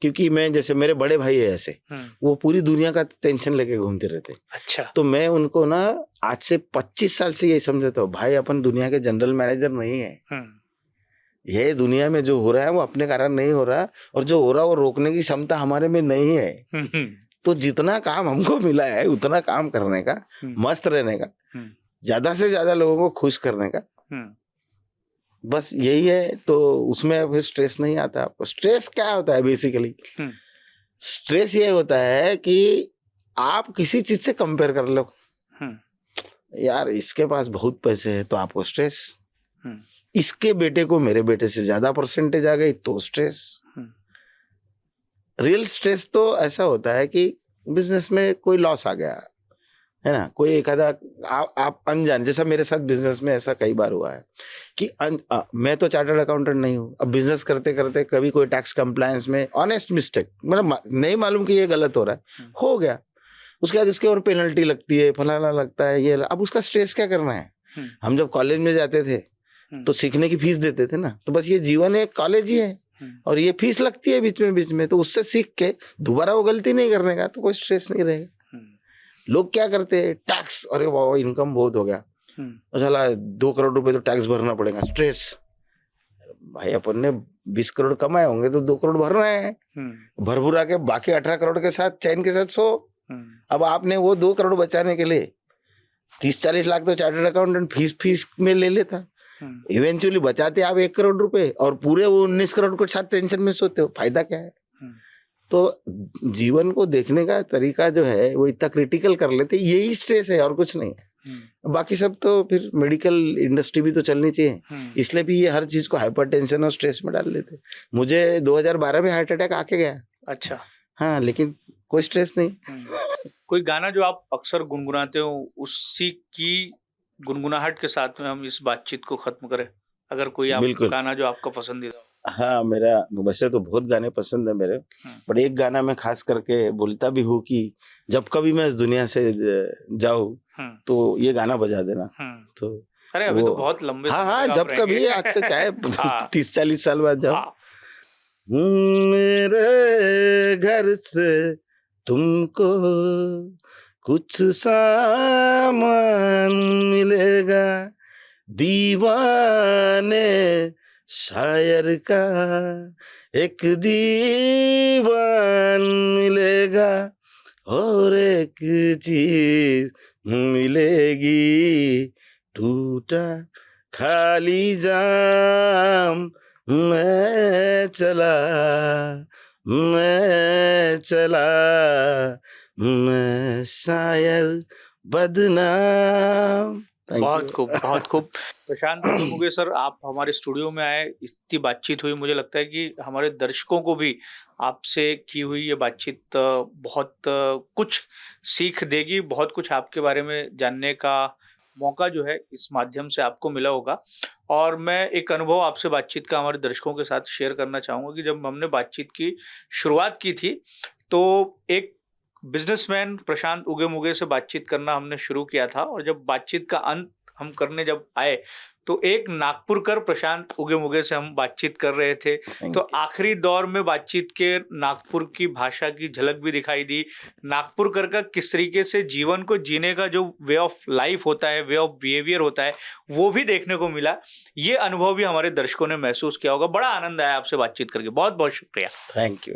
क्योंकि मैं जैसे मेरे बड़े भाई है ऐसे, वो पूरी दुनिया का टेंशन लेके घूमते रहते। अच्छा। तो मैं उनको ना आज से 25 साल से यही समझाता हूँ, भाई अपन दुनिया के जनरल मैनेजर नहीं है। ये दुनिया में जो हो रहा है वो अपने कारण नहीं हो रहा, और जो हो रहा है वो रोकने की क्षमता हमारे में नहीं है। तो जितना काम हमको मिला है उतना काम करने का, मस्त रहने का, ज्यादा से ज्यादा लोगों को खुश करने का, बस यही है। तो उसमें फिर स्ट्रेस नहीं आता आपको। स्ट्रेस क्या होता है बेसिकली? स्ट्रेस ये होता है कि आप किसी चीज से कंपेयर कर लो, यार इसके पास बहुत पैसे है तो आपको स्ट्रेस, इसके बेटे को मेरे बेटे से ज्यादा परसेंटेज आ गई तो स्ट्रेस। रियल स्ट्रेस तो ऐसा होता है कि बिजनेस में कोई लॉस आ गया है ना, कोई एक आधा आप अनजान, जैसा मेरे साथ बिजनेस में ऐसा कई बार हुआ है कि मैं तो चार्टर्ड अकाउंटेंट नहीं हूँ, अब बिजनेस करते करते कभी कोई टैक्स कंप्लायंस में ऑनेस्ट मिस्टेक, मतलब नहीं मालूम कि ये गलत हो रहा है, हो गया, उसके बाद उसके और पेनल्टी लगती है, फलाना लगता है, ये अब उसका स्ट्रेस क्या करना है। हम जब कॉलेज में जाते थे तो सीखने की फीस देते थे ना, तो बस ये जीवन एक कॉलेज ही है और ये फीस लगती है बीच में, तो उससे सीख के दोबारा वो गलती नहीं करने का, तो कोई स्ट्रेस नहीं रहेगा। लोग क्या करते हैं, टैक्स, अरे वाह इनकम बहुत हो गया, चला 2 करोड़ रुपए तो टैक्स भरना पड़ेगा, स्ट्रेस। भाई अपन ने 20 करोड़ कमाए होंगे तो 2 करोड़ भरना है, भरभुरा के बाकी 18 करोड़ के साथ चैन के साथ सो। अब आपने वो 2 करोड़ बचाने के लिए 30-40 लाख तो चार्टर्ड अकाउंटेंट फीस में ले लेता, इवेंचुअली बचाते आप 1 करोड़ रुपए और पूरे वो 19 करोड़ के साथ टेंशन में सोते हो, फायदा क्या है। तो जीवन को देखने का तरीका जो है वो इतना क्रिटिकल कर लेते, यही स्ट्रेस है और कुछ नहीं है। बाकी सब तो फिर मेडिकल इंडस्ट्री भी तो चलनी चाहिए, इसलिए भी ये हर चीज को हाइपरटेंशन और स्ट्रेस में डाल लेते। मुझे 2012 में हार्ट अटैक आके गया। अच्छा। हाँ, लेकिन कोई स्ट्रेस नहीं। कोई गाना जो आप अक्सर गुनगुनाते हो, उसी की गुनगुनाहट के साथ में हम इस बातचीत को खत्म करें, अगर कोई आप बिल्कुल। गाना जो आपका पसंदीदा हो। हाँ, मेरा वैसे तो बहुत गाने पसंद है मेरे, पर एक गाना मैं खास करके बोलता भी हूँ कि जब कभी मैं इस दुनिया से जाऊँ तो ये गाना बजा देना। तो अरे अभी तो बहुत लंबे हाँ समय हाँ, तक आप जब कभी रहेंगे। आज से चाहे हाँ। 30-40 साल बाद जाओ। हाँ। मेरे घर से तुमको कुछ सामान मिलेगा, दीवाने शायर का एक दीवान मिलेगा, और एक चीज मिलेगी, टूटा खाली जाम। मैं चला मैं शायर बदनाम। बहुत खूब, बहुत खूब। प्रशांत उगे सर, आप हमारे स्टूडियो में आए, इतनी बातचीत हुई, मुझे लगता है कि हमारे दर्शकों को भी आपसे की हुई ये बातचीत बहुत कुछ सीख देगी, बहुत कुछ आपके बारे में जानने का मौका जो है इस माध्यम से आपको मिला होगा। और मैं एक अनुभव आपसे बातचीत का हमारे दर्शकों के साथ शेयर करना चाहूँगा कि जब हमने बातचीत की शुरुआत की थी, तो एक बिजनेसमैन प्रशांत उगे मुगे से बातचीत करना हमने शुरू किया था, और जब बातचीत का अंत हम करने जब आए तो एक नागपुरकर प्रशांत उगे मुगे से हम बातचीत कर रहे थे। तो आखिरी दौर में बातचीत के नागपुर की भाषा की झलक भी दिखाई दी, नागपुरकर का किस तरीके से जीवन को जीने का जो वे ऑफ लाइफ होता है, वे ऑफ बिहेवियर होता है, वो भी देखने को मिला। ये अनुभव भी हमारे दर्शकों ने महसूस किया होगा। बड़ा आनंद आया आपसे बातचीत करके, बहुत बहुत शुक्रिया। Thank you.